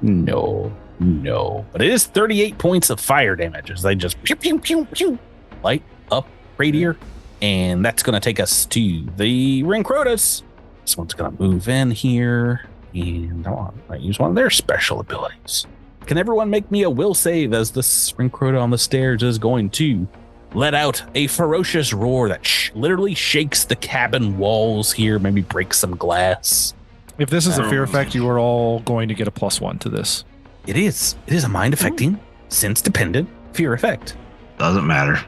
S2: No. But it is 38 points of fire damage as they just pew, pew, pew, pew, light up Radier. And that's going to take us to the Rincrotus. This one's going to move in here. And I use one of their special abilities. Can everyone make me a will save as this Rincrota on the stairs is going to let out a ferocious roar that literally shakes the cabin walls here, maybe breaks some glass.
S5: If this is a fear effect, you are all going to get a +1 to this.
S2: It is a mind affecting, sense dependent fear effect.
S3: Doesn't matter.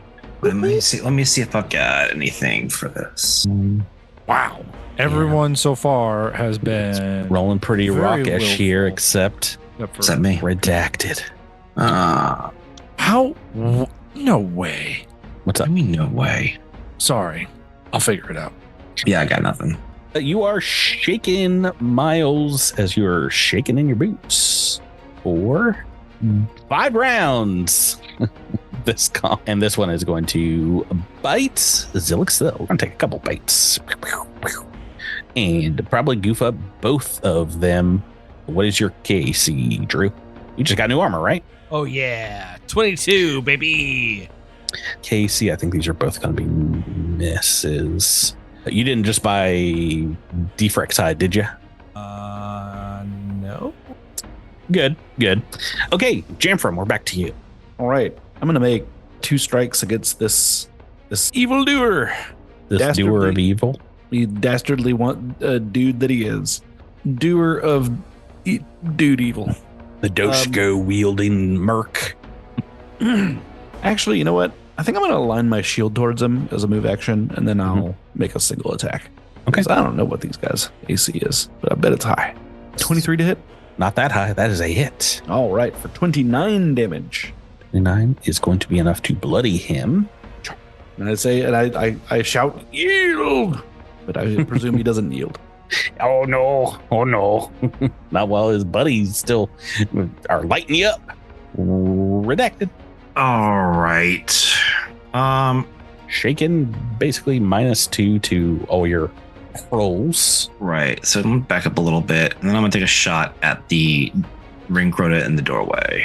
S3: Let me see if I've got anything for this.
S5: Wow. Everyone so far has been
S2: Rolling pretty
S5: very
S2: rockish here,
S5: willful.
S2: except
S3: Is that me?
S2: redacted.
S5: How? No way.
S2: What's
S3: I
S2: up?
S3: mean, no way.
S5: Sorry. I'll figure it out.
S3: Yeah, I got nothing.
S2: You are shaking, Miles, as you're shaking in your boots for 5 rounds. And this one is going to bite Zilix. We're going to take a couple bites and probably goof up both of them. What is your KC, Drew? You just got new armor, right?
S7: Oh yeah, 22, baby.
S2: KC, I think these are both going to be misses. You didn't just buy Defrexide, did you?
S7: No.
S2: Good. Okay, Jamfram, we're back to you.
S6: All right. I'm going to make 2 strikes against this evildoer.
S2: This
S6: Dastardly.
S2: doer of evil.
S6: The dastardly dude that he is. Doer of dude evil.
S2: The Doshko wielding merc.
S6: Actually, you know what? I think I'm going to align my shield towards him as a move action, and then I'll make a single attack.
S2: Okay.
S6: 'Cause I don't know what these guys' AC is, but I bet it's high. 23 to hit.
S2: Not that high. That is a hit.
S6: All right, for 29 damage.
S2: 29 is going to be enough to bloody him.
S6: And I say, and I shout, "You yield. But I presume he doesn't yield.
S2: Oh no. Not while his buddies still are lighting you up. Redacted.
S3: All right.
S2: Shaken basically -2 to all your rolls.
S3: Right. So I'm gonna back up a little bit, and then I'm gonna take a shot at the ring crota in the doorway.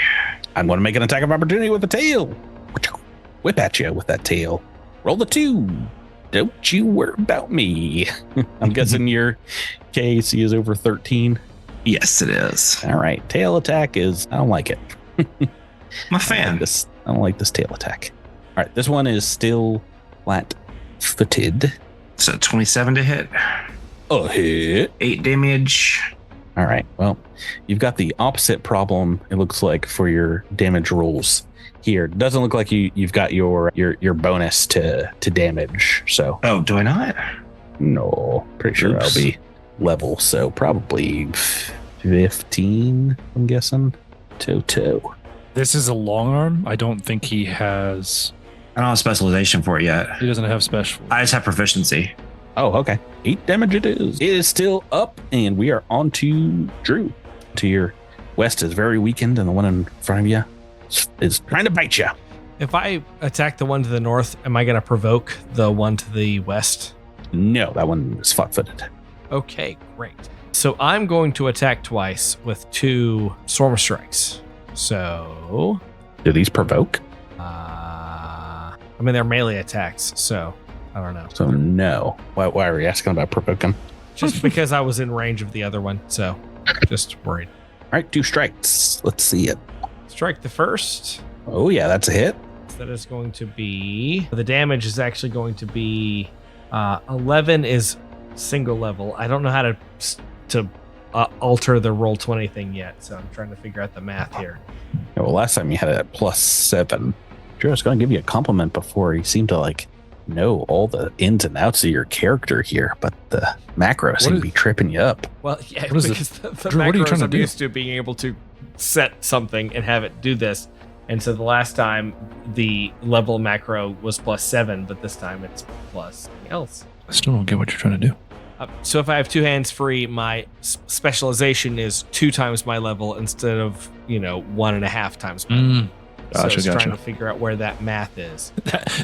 S2: I'm going to make an attack of opportunity with the tail. Whip at you with that tail. Roll the 2. Don't you worry about me. I'm guessing your KAC is over 13.
S3: Yes, it is.
S2: All right. Tail attack is, I don't like it.
S3: I'm a fan.
S2: I don't like this tail attack. All right. This one is still flat-footed.
S3: So 27 to hit.
S2: A hit.
S3: 8 damage.
S2: All right. Well, you've got the opposite problem, it looks like, for your damage rolls here. It doesn't look like you've got your bonus to damage. So,
S3: oh, do I not?
S2: No, pretty sure
S3: Oops.
S2: I'll be level. So probably 15, I'm guessing. Toe.
S5: This is a long arm. I don't think he has.
S3: I don't have specialization for it yet.
S5: He doesn't have special.
S3: I just have proficiency.
S2: Oh, okay. 8 damage it is. It is still up, and we are on to Drew. To your west is very weakened, and the one in front of you is trying to bite you.
S4: If I attack the one to the north, am I going to provoke the one to the west?
S2: No, that one is flat-footed.
S4: Okay, great. So I'm going to attack twice with 2 storm strikes. So,
S2: Do these provoke?
S4: I mean, they're melee attacks, so I don't know.
S2: So no. Why are we asking about provoking?
S4: Just because I was in range of the other one, so just worried.
S2: All right, 2 strikes. Let's see it.
S4: Strike the first.
S2: Oh yeah, that's a hit.
S4: That is going to be, the damage is actually going to be 11 is single level. I don't know how to alter the roll 20 thing yet, so I'm trying to figure out the math here.
S2: Yeah, well, last time you had it at +7. Sure, I was going to give you a compliment before. You seem to know all the ins and outs of your character here, but the macro seem to be tripping you up.
S4: Well, yeah,
S5: What is
S4: because the
S5: Drew, what are you
S4: macros
S5: trying to
S4: I'm
S5: do?
S4: used to being able to set something and have it do this. And so the last time the level macro was +7, but this time it's plus something else.
S5: I still don't get what you're trying to do.
S4: So if I have 2 hands free, my specialization is 2 times my level instead of 1.5 times my level. So I was trying to figure out where that math is.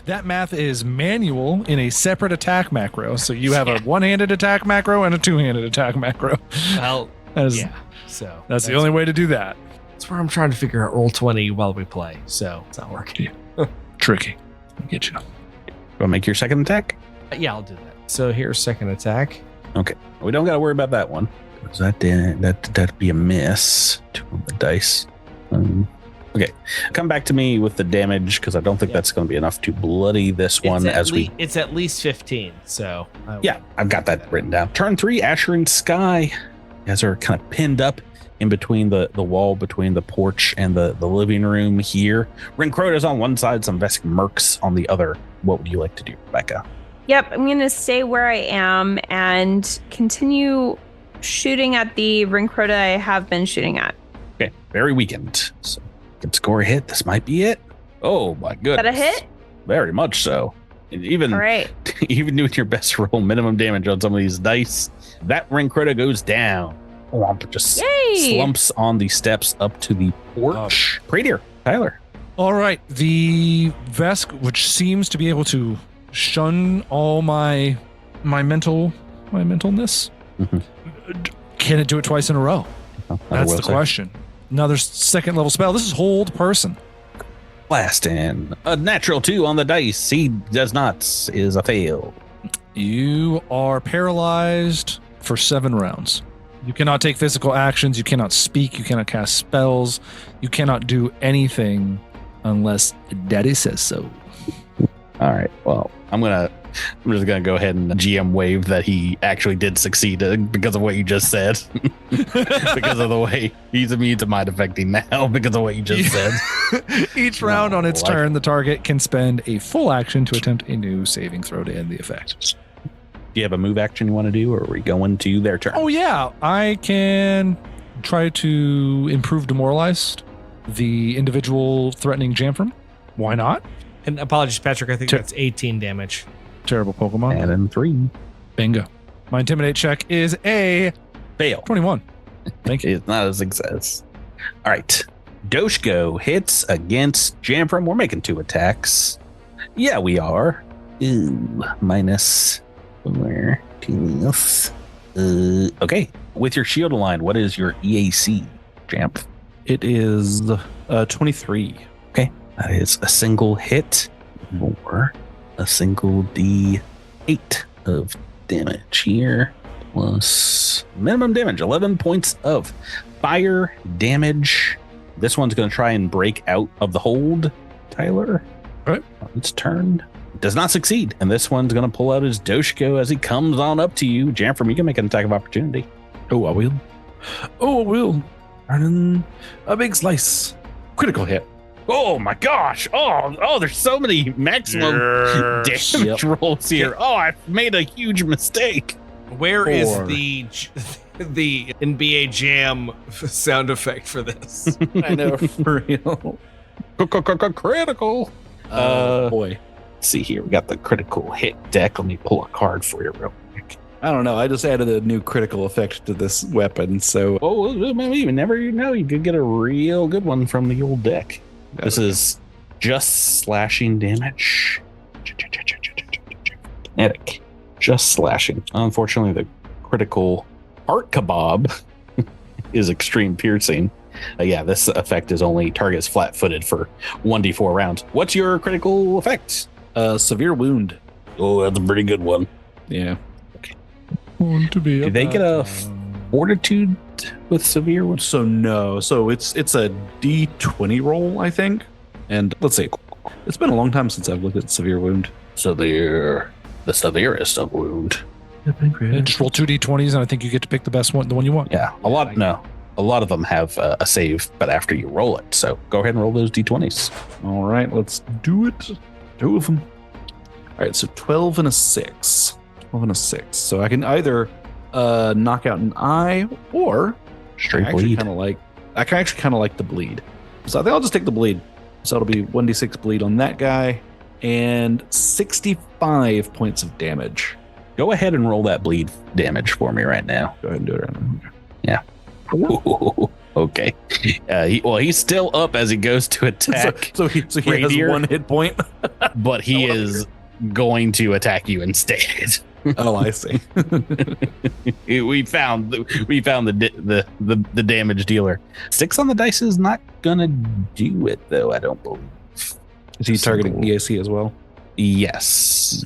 S5: That math is manual in a separate attack macro. So you have a one-handed attack macro and a two-handed attack macro.
S4: Well,
S5: yeah.
S4: So
S5: That's the only way to do that.
S4: That's where I'm trying to figure out roll 20 while we play. So it's not working.
S5: Tricky. I get you.
S2: Want to make your second attack?
S4: Yeah, I'll do that. So here's second attack.
S2: Okay. We don't got to worry about that one. That'd be a miss. 2 on the dice. Okay. Come back to me with the damage, because I don't think that's going to be enough to bloody this one
S4: It's at least 15. So
S2: yeah, I've got that written down. Turn 3, Asher and Sky. You guys are kind of pinned up in between the wall between the porch and the living room here. Rincrota's on one side, some Vesk mercs on the other. What would you like to do, Rebecca?
S1: Yep, I'm going to stay where I am and continue shooting at the ring crota I have been shooting at.
S2: Okay, very weakened. So can score a hit. This might be it. Oh my goodness.
S1: Is that a hit?
S2: Very much so. And even
S1: All right.
S2: even doing your best roll minimum damage on some of these dice, that ring crota goes down. Just
S1: Yay!
S2: slumps on the steps up to the porch. Praetor, Tyler.
S5: All right. The Vesk, which seems to be able to shun all my mentalness, can it do it twice in a row? That's the question. Another second level spell. This is hold person.
S2: Blast in. A natural 2 on the dice. He does not. Is a fail.
S5: You are paralyzed for 7 rounds. You cannot take physical actions. You cannot speak. You cannot cast spells. You cannot do anything unless Daddy says so.
S2: All right. Well, I'm just gonna go ahead and GM wave that he actually did succeed because of what you just said. Because of the way he's immune to mind affecting now because of what you just said.
S5: Each round on its turn, the target can spend a full action to attempt a new saving throw to end the effect.
S2: Do you have a move action you want to do, or are we going to their turn?
S5: Oh yeah, I can try to improve demoralized the individual threatening Jamfram. Why not?
S4: And apologies, Patrick. I think that's 18 damage.
S5: Terrible Pokemon.
S2: And then 3.
S5: Bingo. My intimidate check is a
S2: Fail.
S5: 21. Thank you.
S2: It's not a success. All right. Doshko hits against Jamfram. We're making 2 attacks. Yeah, we are. Ooh, minus 4. Okay. With your shield aligned, what is your EAC, Jamf?
S6: It is 23.
S2: Okay. That is a single hit or a single D8 of damage here. Plus minimum damage, 11 points of fire damage. This one's going to try and break out of the hold, Tyler.
S5: All right.
S2: Its turn. Does not succeed. And this one's going to pull out his Doshko as he comes on up to you. Jamfram, you can make an attack of opportunity.
S6: Oh, I will. Oh, I will. Earning a big slice. Critical hit.
S2: Oh my gosh. Oh, there's so many maximum damage rolls here. Oh, I've made a huge mistake.
S7: Where is
S6: 4.
S7: the NBA Jam sound effect for this?
S6: I know, for real.
S2: Critical.
S6: Boy.
S2: Let's see here. We got the critical hit deck. Let me pull a card for you real quick.
S6: I don't know. I just added a new critical effect to this weapon, so
S2: Oh, maybe you never know. You could get a real good one from the old deck. This is just slashing damage. Kinetic. Just slashing. Unfortunately, the critical heart kebab is extreme piercing. Yeah, this effect is only targets flat-footed for 1d4 rounds. What's your critical effect?
S6: severe wound.
S2: Oh, that's a pretty good one.
S6: Yeah.
S5: Want to be
S2: Do they get a fortitude with severe wound?
S6: So no. So it's a D20 roll, I think. And let's see. It's been a long time since I've looked at severe wound.
S2: Severe. The severest of wound.
S5: Yeah, just roll 2d20s, and I think you get to pick the best one, the one you want.
S2: Yeah, a lot of them have a save, but after you roll it. So go ahead and roll those d20s.
S6: All right, let's do it. 2 of them. All right, so 12 and a 6. 12 and a 6. So I can either knock out an eye or
S2: Straight
S6: I
S2: bleed.
S6: actually kind of like the bleed. So I think I'll just take the bleed. So it'll be 1d6 bleed on that guy and 65 points of damage.
S2: Go ahead and roll that bleed damage for me right now.
S6: Go ahead and do it right now.
S2: Yeah. Ooh, okay. He's still up as he goes to attack.
S6: So he
S2: Reindeer.
S6: has 1 hit point.
S2: But he is going to attack you instead.
S6: Oh, I see.
S2: we found the damage dealer. 6 on the dice is not gonna do it though. I don't believe.
S6: Is he targeting EAC as well?
S2: Yes.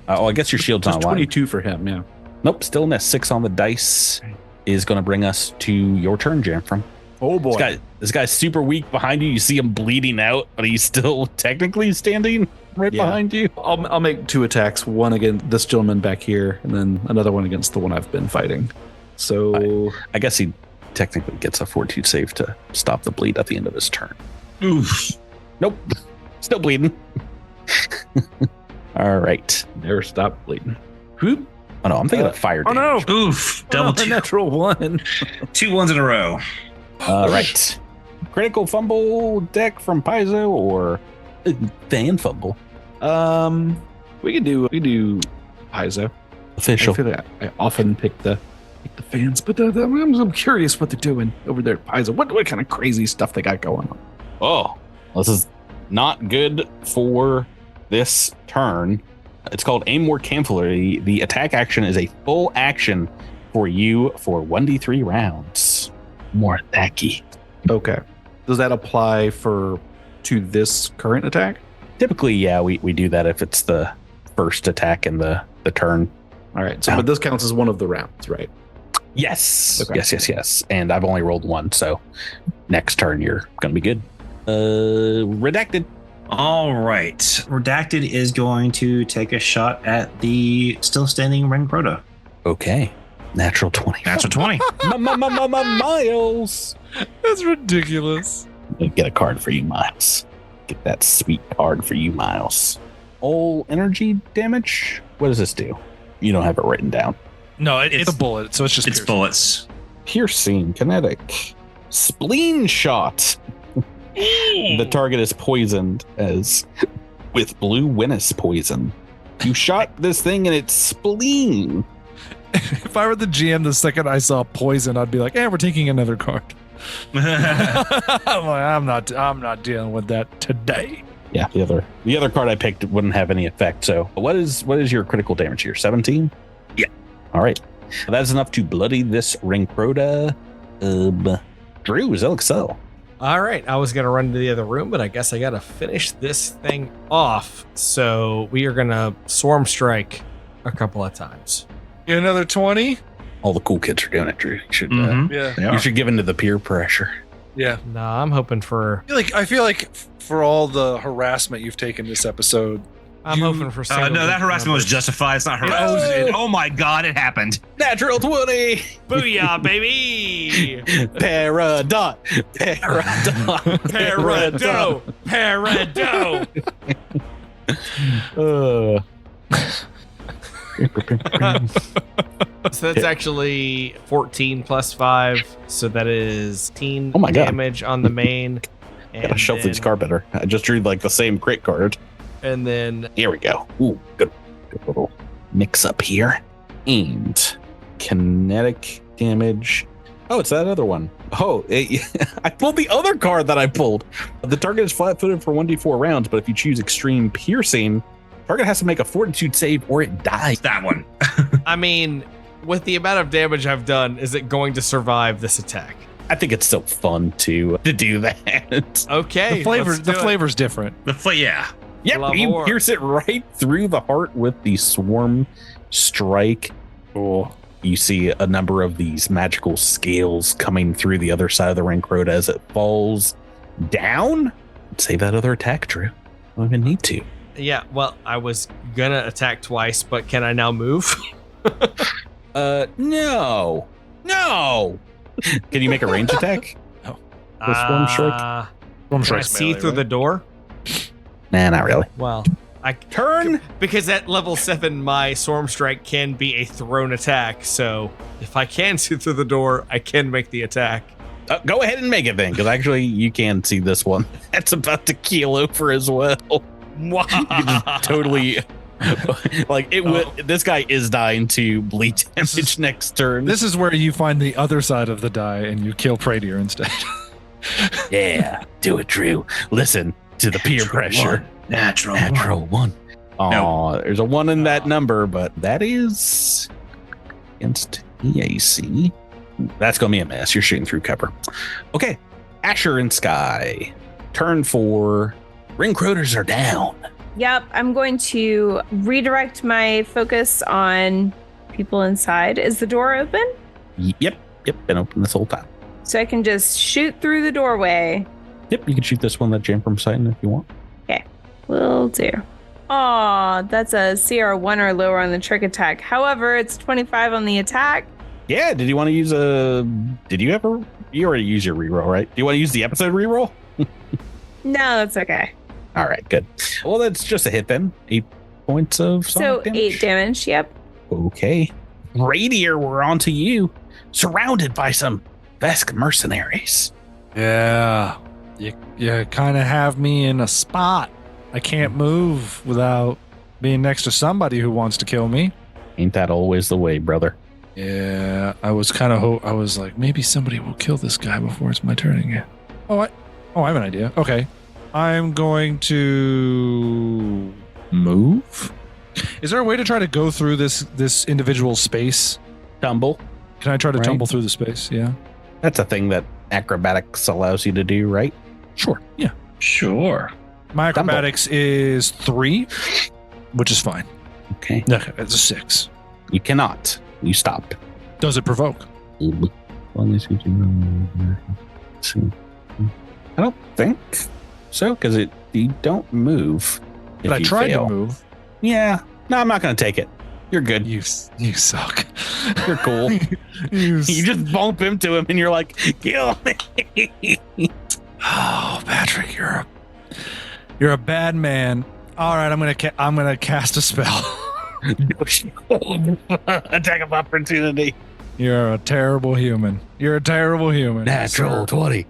S2: I guess your shield's
S6: Just
S2: not online.
S6: 22 for him. Yeah.
S2: Nope. Still miss. 6 on the dice is going to bring us to your turn, Jamfram.
S6: Oh boy.
S2: This guy's super weak behind you. You see him bleeding out, but he's still technically standing right behind you.
S6: I'll make 2 attacks. One against this gentleman back here, and then another one against the one I've been fighting. So
S2: I guess he technically gets a fortitude save to stop the bleed at the end of his turn.
S3: Oof.
S2: Nope. Still bleeding. All right.
S6: never stop bleeding. Whoop.
S2: Oh no, I'm thinking of fire
S6: Oh
S2: damage.
S6: no.
S3: Oof. Double
S6: a natural 1.
S3: 2 ones in a row.
S2: All right. Critical fumble deck from Paizo or fan fumble.
S6: We can do Paizo.
S2: Official.
S6: I feel like I often pick the fans, but I'm curious what they're doing over there at Paizo. What kind of crazy stuff they got going on?
S2: Oh, this is not good for this turn. It's called Aim More Campfully. The attack action is a full action for you for 1d3 rounds. More attacky.
S6: Okay. Does that apply to this current attack?
S2: Typically, yeah, we do that if it's the first attack in the turn.
S6: All right. So, but this counts as one of the rounds, right?
S2: Yes.
S6: Okay.
S2: Yes. And I've only rolled 1, so next turn you're going to be good. Redacted.
S3: All right. Redacted is going to take a shot at the still standing Ren Crota.
S2: Okay. Natural 20.
S3: Natural 20.
S2: Miles.
S5: That's ridiculous.
S2: Get a card for you, Miles. Get that sweet card for you, Miles. All energy damage? What does this do? You don't have it written down.
S5: No, it's a bullet, so it's just
S3: It's
S5: piercing.
S3: bullets.
S2: Piercing, kinetic. Spleen shot. The target is poisoned with blue Winnis poison. You shot this thing in its spleen.
S5: If I were the GM, the second I saw poison, I'd be like, we're taking another card. I'm not dealing with that today.
S2: Yeah, the other card I picked wouldn't have any effect. So what is your critical damage here? 17?
S3: Yeah.
S2: All right. That is enough to bloody this Ringcrota. Drew, Zelixel.
S4: All right, I was going to run into the other room, but I guess I got to finish this thing off. So we are going to swarm strike a couple of times.
S5: Get another 20?
S2: All the cool kids are doing it, Drew. You should,
S5: Yeah.
S2: you should give into the peer pressure.
S5: Yeah.
S4: Nah, I'm hoping for...
S5: I feel like for all the harassment you've taken this episode,
S4: I'm hoping for...
S3: No, that harassment was justified. It's not harassment. Oh my God, it happened.
S2: Natural 20.
S4: Booyah, baby!
S2: Peridot.
S4: Peridot! So that's actually 14 plus 5. So that is 10 damage on the main.
S2: And gotta shuffle these card better. I just drew like the same crit card.
S4: And then
S2: here we go. Ooh, good little mix up here. And kinetic damage. Oh, it's that other one. Oh, I pulled the other card that I pulled. The target is flat-footed for 1d4 rounds, but if you choose extreme piercing, target has to make a fortitude save or it dies.
S3: That one.
S4: I mean, with the amount of damage I've done, is it going to survive this attack?
S2: I think it's still fun to do that.
S4: Okay.
S5: The flavor's different.
S3: Yeah.
S2: Yep, you pierce it right through the heart with the swarm strike. Oh, you see a number of these magical scales coming through the other side of the Ringcrota as it falls down. Save that other attack, Drew. I don't even need to.
S4: Yeah, well, I was gonna attack twice, but can I now move?
S2: No. Can you make a range attack?
S5: No.
S2: The swarm strike?
S4: Can I see through the door?
S2: Nah, not really.
S4: Well, I
S2: turn
S4: because at level 7, my swarm strike can be a thrown attack. So if I can see through the door, I can make the attack.
S2: Go ahead and make it then, because actually you can see this one. That's about to keel over as well. You just totally like it would. This guy is dying to bleed damage next turn.
S5: This is where you find the other side of the die and you kill Pradier instead.
S2: Yeah, do it, Drew. Listen to the peer pressure. Natural one. Oh, there's a 1 in that number, but that is against EAC. That's gonna be a mess. You're shooting through cover. Okay, Asher and Sky. Turn 4. Ringcrotas are down.
S1: Yep, I'm going to redirect my focus on people inside. Is the door open?
S2: Yep, been open this whole time.
S1: So I can just shoot through the doorway.
S2: Yep, you can shoot this one that jammed from sight if you want.
S1: Okay, will do. Aw, that's a CR 1 or lower on the trick attack. However, it's 25 on the attack.
S2: Yeah, did you want to use you already used your reroll, right? Do you want to use the episode reroll?
S1: No, that's okay.
S2: All right, good. Well, that's just a hit then. 8 points of sonic damage.
S1: 8 damage, yep.
S2: Okay. Radier, we're on to you. Surrounded by some Vesk mercenaries.
S5: Yeah. You kind of have me in a spot. I can't move without being next to somebody who wants to kill me.
S2: Ain't that always the way, brother?
S5: Yeah, I was kind of I was like, maybe somebody will kill this guy before it's my turn again. I have an idea. Okay. I'm going to move. Is there a way to try to go through this individual space?
S2: Tumble.
S5: Can I try to tumble through the space? Yeah.
S2: That's a thing that acrobatics allows you to do, right?
S5: Sure. Yeah.
S3: Sure.
S5: My acrobatics is 3, which is fine.
S2: Okay.
S5: No, it's a 6.
S2: You cannot. You stop.
S5: Does it provoke?
S2: I don't think so, because you don't move.
S5: But I tried to move.
S2: Yeah. No, I'm not going to take it. You're good.
S5: You suck.
S2: You're cool. You just bump into him and you're like, kill me.
S5: Oh, Patrick, you're a bad man. All right, I'm gonna cast a spell.
S2: Attack of opportunity.
S5: You're a terrible human.
S2: Natural 20.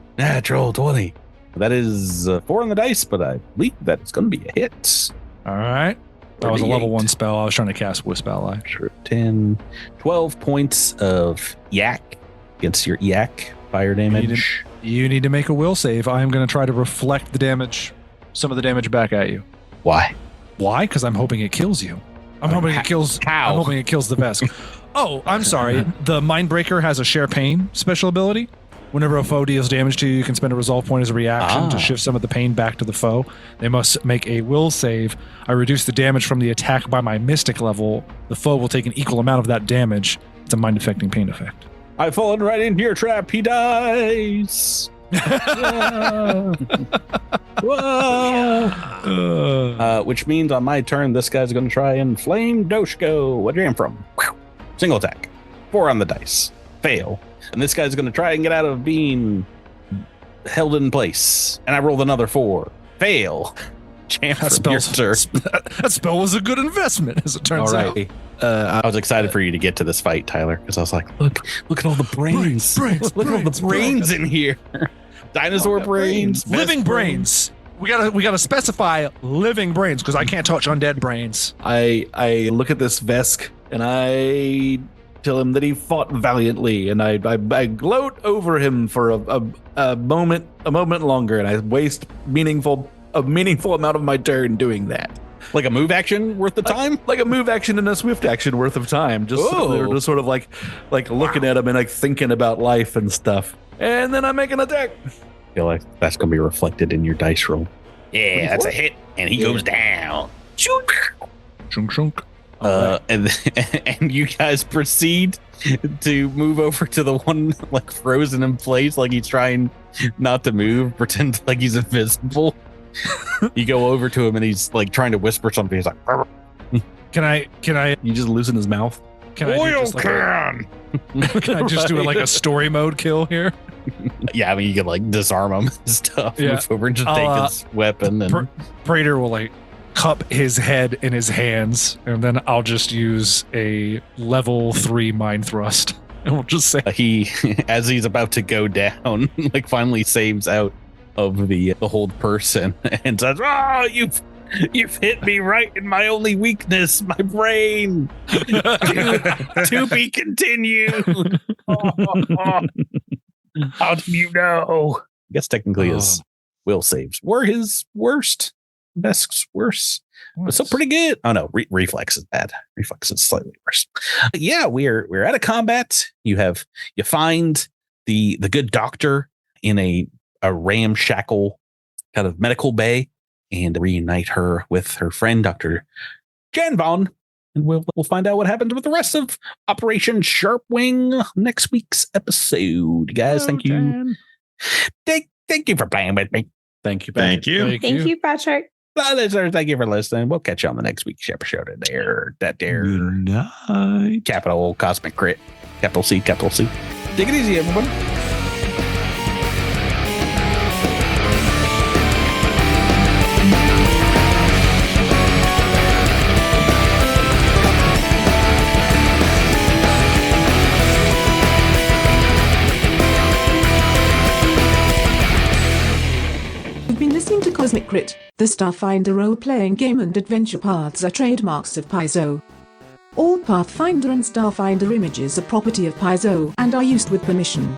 S2: That is 4 on the dice, but I believe that it's going to be a hit.
S5: All right. That was a level
S2: 38.
S5: 1 spell. I was trying to cast Wisp Ally.
S2: 10, 12 points of yak against your yak fire damage.
S5: You need to make a will save. I am going to try to reflect the damage, some of the damage back at you.
S2: Why?
S5: Why? Because I'm hoping it kills you. I'm hoping it kills.
S2: How?
S5: I'm hoping it kills the Vesk. Oh, I'm sorry. The Mindbreaker has a share pain special ability. Whenever a foe deals damage to you, you can spend a resolve point as a reaction to shift some of the pain back to the foe. They must make a will save. I reduce the damage from the attack by my mystic level. The foe will take an equal amount of that damage. It's a mind-affecting pain effect.
S2: I've fallen right into your trap. He dies. Whoa. Which means on my turn, this guy's going to try and flame Doshko. What jam from? Single attack. 4 on the dice. Fail. And this guy's going to try and get out of being held in place. And I rolled another 4. Fail. Jam from your turn.
S5: That spell was a good investment, as it turns out.
S2: I was excited for you to get to this fight, Tyler, because I was like, look at all the brains. Look at all the brains in here. Dinosaur brains.
S5: Living brains. We gotta specify living brains, because I can't touch undead brains.
S6: I look at this Vesk and I tell him that he fought valiantly, and I gloat over him for a moment longer, and I waste a meaningful amount of my turn doing that.
S2: Like a move action worth of time?
S6: Like a move action and a swift action worth of time. Just sort of like looking at him and like thinking about life and stuff. And then I make an attack.
S2: I feel like that's going to be reflected in your dice roll. Yeah, that's a hit, and he goes down.
S5: Shunk, shunk.
S2: And you guys proceed to move over to the one like frozen in place, like he's trying not to move, pretend like he's invisible. You go over to him and he's like trying to whisper something. He's like,
S5: Can I?
S6: You just loosen his mouth.
S5: Can I just do like a story mode kill here?
S2: Yeah, I mean, you can like disarm him and stuff.
S5: Yeah.
S2: Move over and just take his weapon. And
S5: Praetor will like cup his head in his hands, and then I'll just use a level 3 mind thrust. And we'll just say
S2: he, as he's about to go down, like finally saves out of the hold person and says, "Oh, you've hit me right in my only weakness, my brain. To be continued." How do you know? I guess technically his will saves were his worst. Vesk's worse. But still pretty good. Oh no, reflex is bad. Reflex is slightly worse. Yeah, we're at a combat. You find the good doctor in a ramshackle kind of medical bay and reunite her with her friend Dr. Jan Vaun. And we'll find out what happens with the rest of Operation Sharpwing next week's episode. Guys, thank you. Thank you for playing with me.
S6: Thank you.
S3: Thank you.
S1: Thank you, Patrick.
S2: Listeners, thank you for listening. We'll catch you on the next week's episode of That
S3: Good night.
S2: Capital Cosmic Crit. Capital C, capital C. Take it easy, everyone.
S8: You've been listening to Cosmic Crit, the Starfinder role-playing game, and adventure paths are trademarks of Paizo. All Pathfinder and Starfinder images are property of Paizo and are used with permission.